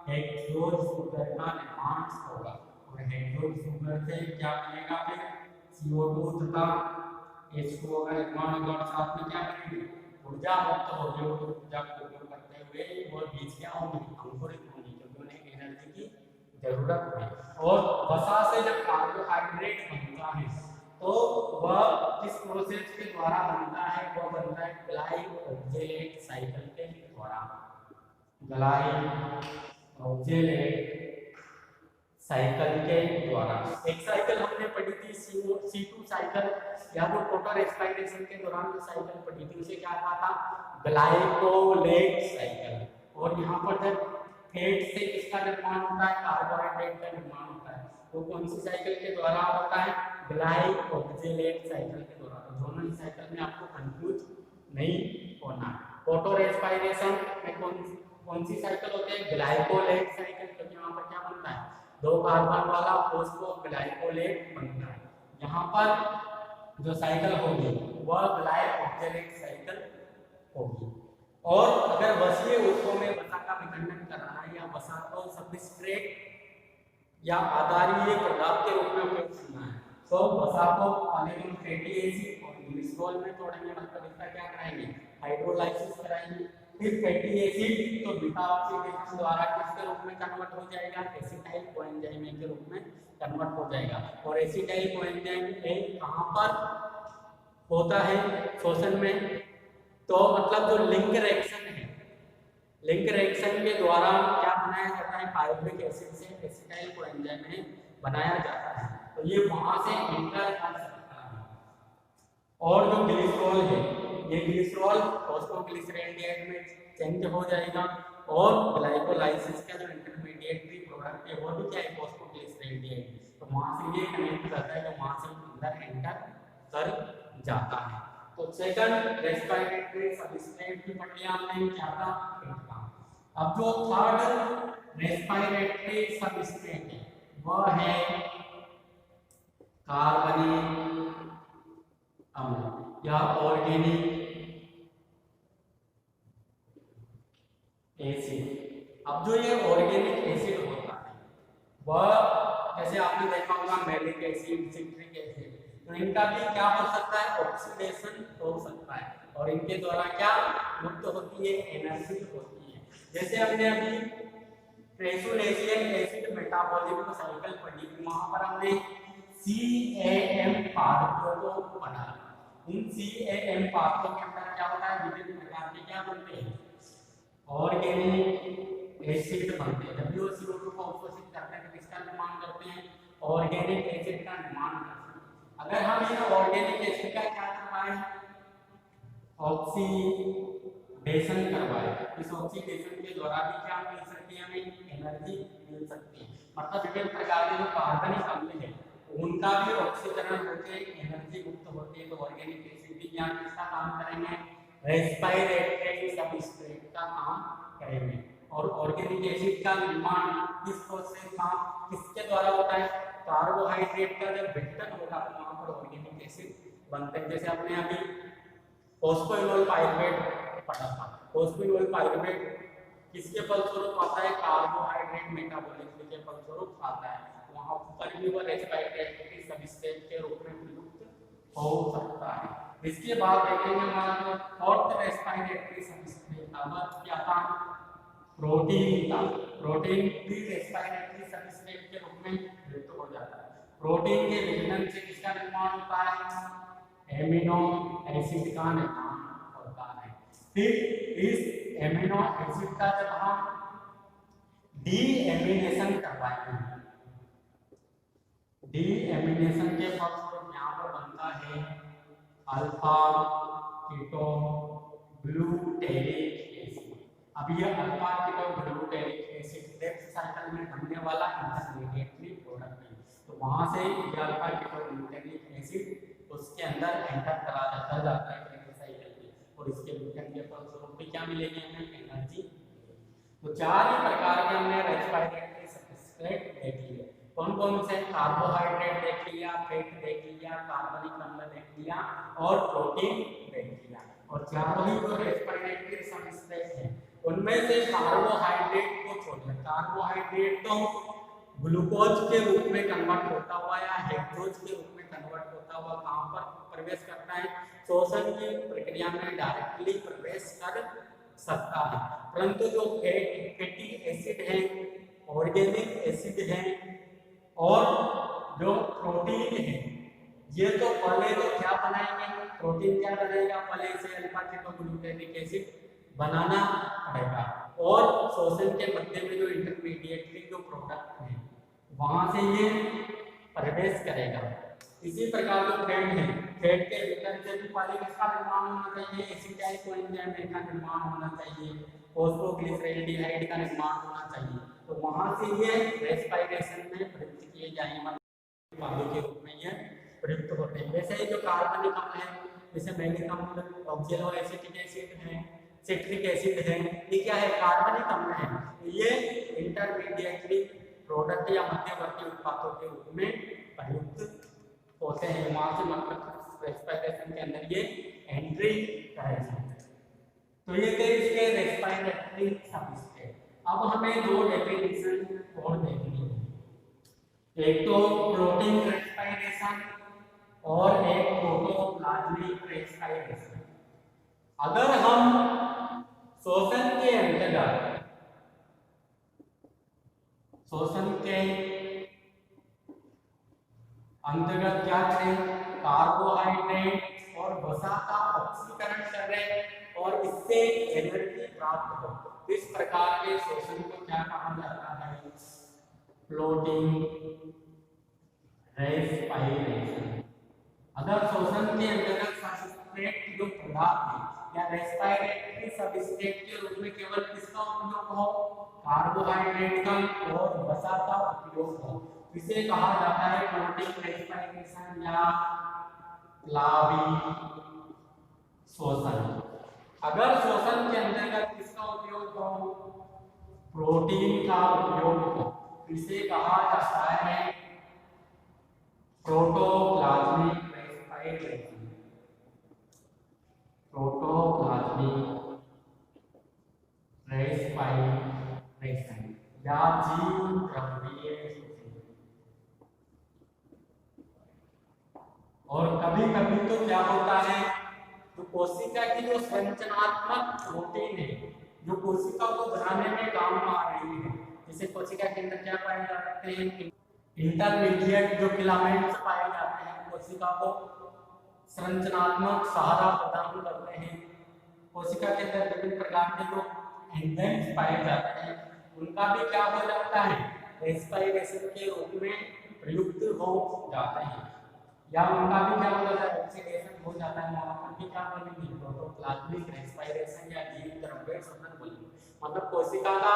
हेक्सोज शुगर का निर्माण होगा, और हेक्सोज शुगर से क्या बनेगा, फिर CO2 तथा H2O का निर्माण होगा, और साथ में क्या बनेगी, ऊर्जा मुक्त होगी, और ऊर्जा को उपयोग करते हुए वो बीज क्या होंगे, अंकुरित होंगे, क्योंकि उन्हें एनर्जी की जरूरत है। और वसा से जब कार्बोहाइड्रेट बनता है तो वह किस प्रोसेस के द्वारा बनता है, वह बनता है ग्लाइकोजेलेट साइकिल के द्वारा। ग्लाइकोजेलेट साइकिल के द्वारा। एक साइकिल हमने पढ़ी थी C2 साइकिल, या तो टोटल रेस्पिरेशन के दौरान जो साइकिल पढ़ी थी उसे क्या कहा था, ग्लाइकोलेट साइकिल। और यहाँ पर जब फैट से किसका निर्माण होता है, कार्बोहाइड्रेट का निर्माण होता है, वो कौन सी साइकिल के द्वारा होता है, ग्लाइकोजेलेट साइकिल के द्वारा। तो दोनों ही साइकिल में आपको कंफ्यूज नहीं होना। फोटो रेस्पिरेशन में कौन सी साइकिल होती है, ग्लाइकोलेट साइकिल, क्योंकि वहां पर क्या बनता है, 2 कार्बन वाला फॉस्फोग्लाइकोलेट बनता है। यहाँ पर जो साइकिल होगी वह ग्लाइकोजेलेट साइकिल होगी। और अगर वसीय ऊतकों में वसा का विखंडन कराना है या वसा को सबस्ट्रेट या आधारीय पदार्थ के रूप में उपयोग करना है, तो वसा को पहले हम फैटी एसिड और ग्लिसरॉल में तोड़ेंगे, मतलब इसका क्या कराएंगे, हाइड्रोलाइसिस कराएंगे। फिर फैटी एसिड तो बीटा ऑक्सीडेशन द्वारा किसके रूप में कन्वर्ट हो जाएगा, एसिटाइल कोएंजाइम के रूप में कन्वर्ट हो जाएगा। और एसिटाइल कोएंजाइम कहाँ पर होता है, शोषण में, तो मतलब जो लिंक रिएक्शन है, लिंक रिएक्शन के द्वारा क्या बनाया जाता है, पाइरुविक एसिड से एसिटाइल कोएंजाइम में बनाया जाता है, तो ये वहां से एंटर कर सकता है। और जो ग्लिसरॉल है, ये ग्लिसरॉल फॉस्फोग्लिसरेंडिएट में चेंज हो जाएगा, और ग्लाइकोलाइसिस का जो इंटरमीडिएटरी प्रोडक्ट है वो भी क्या है, फॉस्फोग्लिसरेंडिएट, तो वहां से ये कनेक्ट करता है, तो वहां से अंदर एंटर कर जाता है। तो सेकंड रेस्पिरेटरी सबस्ट्रेट की पढ़ लिया हमने, क्या था, फैट था। अब जो थर्ड रेस्पिरेटरी सबस्ट्रेट है वह है कार्बनिक अम्ल या ऑर्गेनिक एसिड। अब जो ये ऑर्गेनिक एसिड होता है वह जैसे आपने देखा होगा मैलिक एसिड, सिट्रिक एसिड, तो इनका भी क्या हो सकता है, ऑक्सीडेशन हो सकता है, और इनके द्वारा क्या मुक्त होती है, एनर्जी होती है। जैसे हमने अभी ट्रेसोनेशियन एसिड मेटाबॉलिज्म साइकिल पढ़ी, वहां पर हमने CAM पाथवे को पढ़ा। इन CAM पाथवे के अंदर क्या होता है, विभिन्न प्रकार के क्या बनते हैं, ऑर्गेनिक एसिड बनते हैं। WO CO2 को अवशोषित करने के किसका निर्माण करते हैं, ऑर्गेनिक एसिड का निर्माण करते हैं। अगर हम इन ऑर्गेनिक एसिड का क्या करवाएं, ऑक्सीडेशन करवाएं, इस ऑक्सीडेशन के द्वारा भी क्या मिल सकती है, हमें एनर्जी मिल सकती है। मतलब विभिन्न प्रकार के जो कार्बनिक अम्ल है उनका भी ऑक्सीकरण होकर एनर्जी मुक्त होती है। तो ऑर्गेनिक एसिड भी यहाँ किसका काम करेंगे, रेस्पिरेटरी सबस्ट्रेट का काम करेंगे। और ऑर्गेनिक एसिड का निर्माण किस प्रोसेस का, किसके द्वारा होता है, कार्बोहाइड्रेट का जब विघटन होगा तो वहां पर ऑर्गेनिक एसिड बनते हैं। जैसे आपने अभी फॉस्फोइनोल पाइरुवेट पढ़ा था, फॉस्फोइनोल पाइरुवेट किसके फलस्वरूप आता है, कार्बोहाइड्रेट मेटाबॉलिज्म के फलस्वरूप आता है, वहां पर भी वह रेस्पिरेटरी सबस्ट्रेट के रूप में प्रयुक्त हो सकता है। इसके बाद देखेंगे हमारा फोर्थ रेस्पिरेटरी सबस्ट्रेट क्या था, प्रोटीन था। प्रोटीन भी रेस्पिरेटरी सबस्ट्रेट के रूप में प्रयुक्त हो जाता है। प्रोटीन के विघटन से किसका निर्माण होता है, एमिनो एसिड का निर्माण होता है। फिर इस एमिनो एसिड का जब हम डीएमिनेशन करवाएंगे, डीएमिनेशन के फलस्वरूप यहाँ पर बनता है अल्फा कीटो ग्लूटेरिक एसिड। अब ये alpha keto glutaric acid Krebs cycle में बनने वाला इंटरमीडिएटरी प्रोडक्ट है। तो वहां से ये अल्फा कीटो ग्लूटेरिक एसिड उसके अंदर एंटर करा जाता है क्रेब्स साइकिल में, और इसके विघटन के फलस्वरूप भी क्या मिलेगी, हमें एनर्जी। तो चार ही प्रकार के हमने रेस्पिरेटरी सबस्ट्रेट देख लिए। कौन कौन से, कार्बोहाइड्रेट देख लिया, फैट देख लिया, कार्बनिक अम्ल देख लिया और प्रोटीन देख लिया। और चारों ही जो रेस्पिरेटरी सबस्ट्रेट है उनमें से कार्बोहाइड्रेट को छोड़कर, कार्बोहाइड्रेट तो ग्लूकोज के रूप में कन्वर्ट होता हुआ या हेक्सोज के रूप में कन्वर्ट होता हुआ कहाँ पर प्रवेश करता है, श्वसन की प्रक्रिया में डायरेक्टली प्रवेश कर सकता है। परंतु जो फैटी एसिड है, ऑर्गेनिक एसिड है और जो प्रोटीन है, ये तो पहले तो क्या बनाएंगे, प्रोटीन क्या बनेगा, पहले से अल्फा कीटोग्लूटानिक एसिड बनाना पड़ेगा और श्वसन के मध्य में जो इंटरमीडिएटरी जो प्रोडक्ट है वहां से ये प्रवेश करेगा। इसी प्रकार जो फैट है, फैट के भीतर से भी पहले किसका निर्माण होना चाहिए, एसिटाइल कोएंजाइम का निर्माण होना चाहिए, फॉस्फोग्लिसराइड का निर्माण होना चाहिए। तो वहां से ये रेस्पिरेशन में प्रयुक्त किए जाएंगे, वायु के रूप में ये प्रयुक्त होते हैं। वैसे ही जो कार्बनिक अम्ल है, जैसे मैग्नीक अम्ल, ऑक्जेलो एसिटिक एसिड है, सिट्रिक एसिड है, ये क्या है, कार्बनिक अम्ल है। ये इंटरमीडिएटरी प्रोडक्ट या मध्यवर्ती उत्पादों के रूप में प्रयुक्त होते हैं। वहां से मतलब रेस्पिरेशन के अंदर ये एंट्री करेंगे। तो ये थे इसके रेस्पिरेटरी सबस्ट्रेट। अब हमें दो डेफिनेशन और देखनी है, एक तो प्रोटीन रेस्पिरेशन और एक प्रोटोप्लाज्मिक रेस्पिरेशन। अगर हम श्वसन के अंतर्गत क्या करें, कार्बोहाइड्रेट और वसा का ऑक्सीकरण करें और इससे एनर्जी प्राप्त हो, इस प्रकार के श्वसन को क्या कहा जाता है, फ्लोटिंग रेस्पिरेशन। अगर श्वसन के अंतर्गत सबस्ट्रेट जो पदार्थ है या रेस्पिरेटरी सबस्ट्रेट के रूप में केवल किसका उपयोग हो, कार्बोहाइड्रेट का और वसा का उपयोग हो, इसे कहा जाता है फ्लोटिंग रेस्पिरेशन या प्लावी श्वसन। अगर श्वसन के अंतर्गत किसका उपयोग हो, प्रोटीन का उपयोग हो, इसे कहा जाता है प्रोटोप्लाज्मिक रेस्पिरेशन। प्रोटोप्लाज्मिक रेस्पिरेशन या जीव द्रव्यीय श्वसन। और कभी कभी तो क्या होता है, जो कोशिका की जो संरचनात्मक प्रोटीन है, जो कोशिका को बनाने में काम आ रही है, जैसे कोशिका के अंदर क्या पाए जाते हैं, इंटरमीडिएट जो फिलामेंट्स पाए जाते हैं, कोशिका को संरचनात्मक सहारा प्रदान करते हैं। कोशिका के अंदर विभिन्न प्रकार के जो एंजाइम्स पाए जाते हैं, उनका भी क्या हो जाता है, रेस्पिरेशन के रूप में प्रयुक्त हो जाते हैं, या उनका भी क्या हो जाता है, ऑक्सीडेशन हो जाता है। वहां पर भी क्या बोलेंगे, प्रोटोप्लाज्मिक रेस्पिरेशन या जीव द्रव्य श्वसन बोलेंगे। मतलब कोशिका का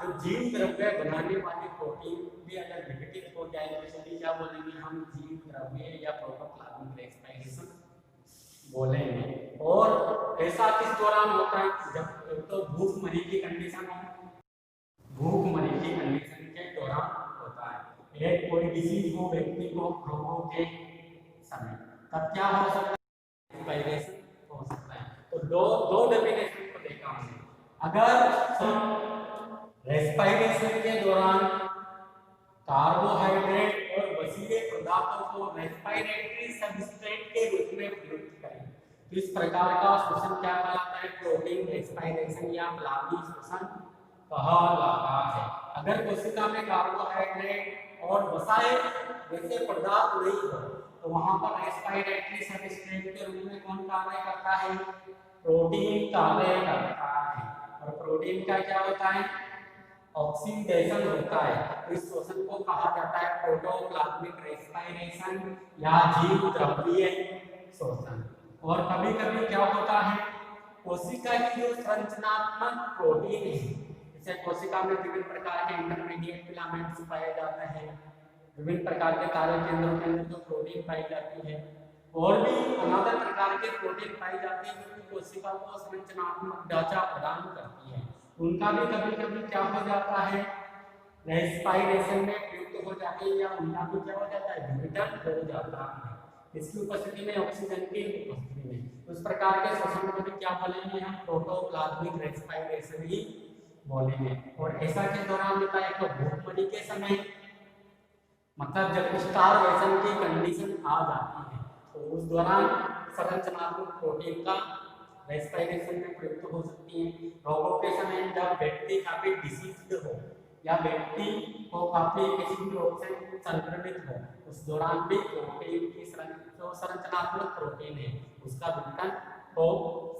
जो जीव द्रव्य बनाने वाली प्रोटीन भी अगर विघटित हो जाए तो इसलिए क्या बोलेंगे, हम जीव द्रव्य या प्रोटोप्लाज्मिक रेस्पिरेशन बोलेंगे। और ऐसा किस दौरान होता है, जब एक तो भूखमरी की कंडीशन हो, भूखमरी की कंडीशन के दौरान होता है, एक कोई डिसीज हो व्यक्ति को रोगों के समय, तब क्या हो सकता है, रेस्पिरेशन हो सकता है। तो दो डेफिनेशन को देखा हमने। अगर रेस्पिरेशन के दौरान कार्बोहाइड्रेट और वसीले पदार्थों को रेस्पिरेटरी सबस्ट्रेट के रूप में प्रयुक्त करें, तो इस प्रकार का श्वसन क्या कहलाता है, प्रोटीन रेस्पिरेशन या प्लावी श्वसन कहलाता है। अगर कोशिका में कार्बोहाइड्रेट और वसाए जैसे पदार्थ नहीं हो तो वहां पर रेस्पिरेटरी सबस्ट्रेट के रूप में कौन कार्य करता है, प्रोटीन कार्य करता है। और प्रोटीन का क्या होता है, ऑक्सीडेशन होता है। तो इस श्वसन को कहा जाता है प्रोटोप्लाज्मिक रेस्पिरेशन या जीव द्रव्यीय श्वसन। और कभी कभी क्या होता है, कोशिका की जो संरचनात्मक प्रोटीन है, जैसे कोशिका में विभिन्न प्रकार के इंटरमीडिएट फिलामेंट्स पाए जाते हैं, विभिन्न प्रकार के तारे केंद्रों के अंदर जो प्रोटीन पाई जाती है, और भी अनेक प्रकार के प्रोटीन पाई जाती है जो कोशिका को संरचनात्मक ढांचा प्रदान करती है, उनका भी कभी कभी क्या हो जाता है, रेस्पिरेशन में प्रयुक्त हो जाती है, या उनका भी क्या हो जाता है, विघटन हो जाता है। इसकी उपस्थिति में, ऑक्सीजन की उपस्थिति में। उस प्रकार के श्वसन को भी क्या बोलेंगे हम, प्रोटोप्लाज्मिक रेस्पिरेशन ही बोलेंगे। और ऐसा के दौरान होता है तो भूखमरी के समय, मतलब जब स्टारवेशन की कंडीशन आ जाती है तो उस दौरान संरचनात्मक प्रोटीन का रेस्पिरेशन में प्रयुक्त हो सकती है। रोगों के समय जब व्यक्ति काफी डिसीज्ड हो या व्यक्ति को काफी किसी रोग से संक्रमित हो, उस दौरान भी प्रोटीन की जो संरचनात्मक प्रोटीन है उसका विघटन हो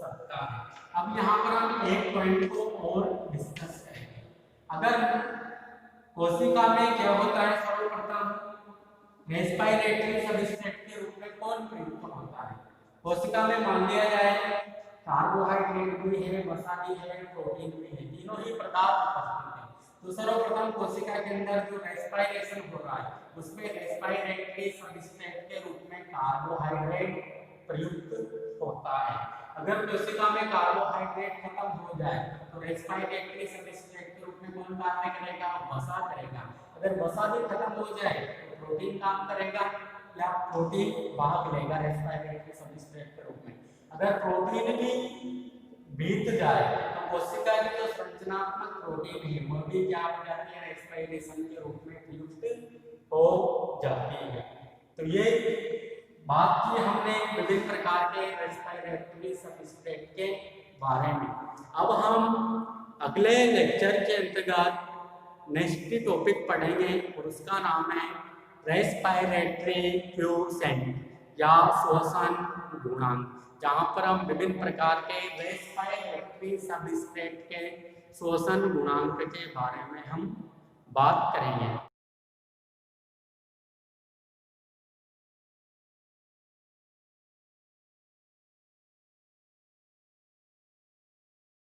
सकता है। अब यहाँ पर हम एक पॉइंट को और डिस्कस करेंगे। अगर कोशिका में क्या होता है, सर्वप्रथम रेस्पिरेटरी सबस्ट्रेट के रूप में कौन प्रयुक्त होता है। कोशिका में मान लिया जाए कार्बोहाइड्रेट भी है, वसा भी है, प्रोटीन भी है, तीनों ही पदार्थ उपस्थित है। तो सर्वप्रथम कोशिका के अंदर जो रेस्पिरेशन हो रहा है उसमें रेस्पिरेटरी सबस्ट्रेट के रूप में कार्बोहाइड्रेट प्रयुक्त होता है। अगर कोशिका में कार्बोहाइड्रेट खत्म हो जाए तो रेस्पिरेटरी सबस्ट्रेट के रूप में कौन कार्य करेगा, वसा करेगा। अगर वसा भी खत्म हो जाए तो प्रोटीन काम करेगा या प्रोटीन भाग लेगा रेस्पिरेटरी सबस्ट्रेट के रूप में। अगर प्रोटीन भी बीत जाए तो कोशिका की जो संरचनात्मक प्रोटीन है वो भी क्या हो जाती है, रेस्पिरेशन के रूप में प्रयुक्त हो जाती है। तो ये बात की हमने विभिन्न प्रकार के रेस्पिरेटरी सबस्ट्रेट के बारे में। अब हम अगले लेक्चर के अंतर्गत नेक्स्ट टॉपिक पढ़ेंगे और उसका नाम है रेस्पिरेटरी क्वोशिएंट या श्वसन गुणांक, जहाँ पर हम विभिन्न प्रकार के रेस्पिरेटरी सबस्ट्रेट के श्वसन गुणांक के बारे में हम बात करेंगे।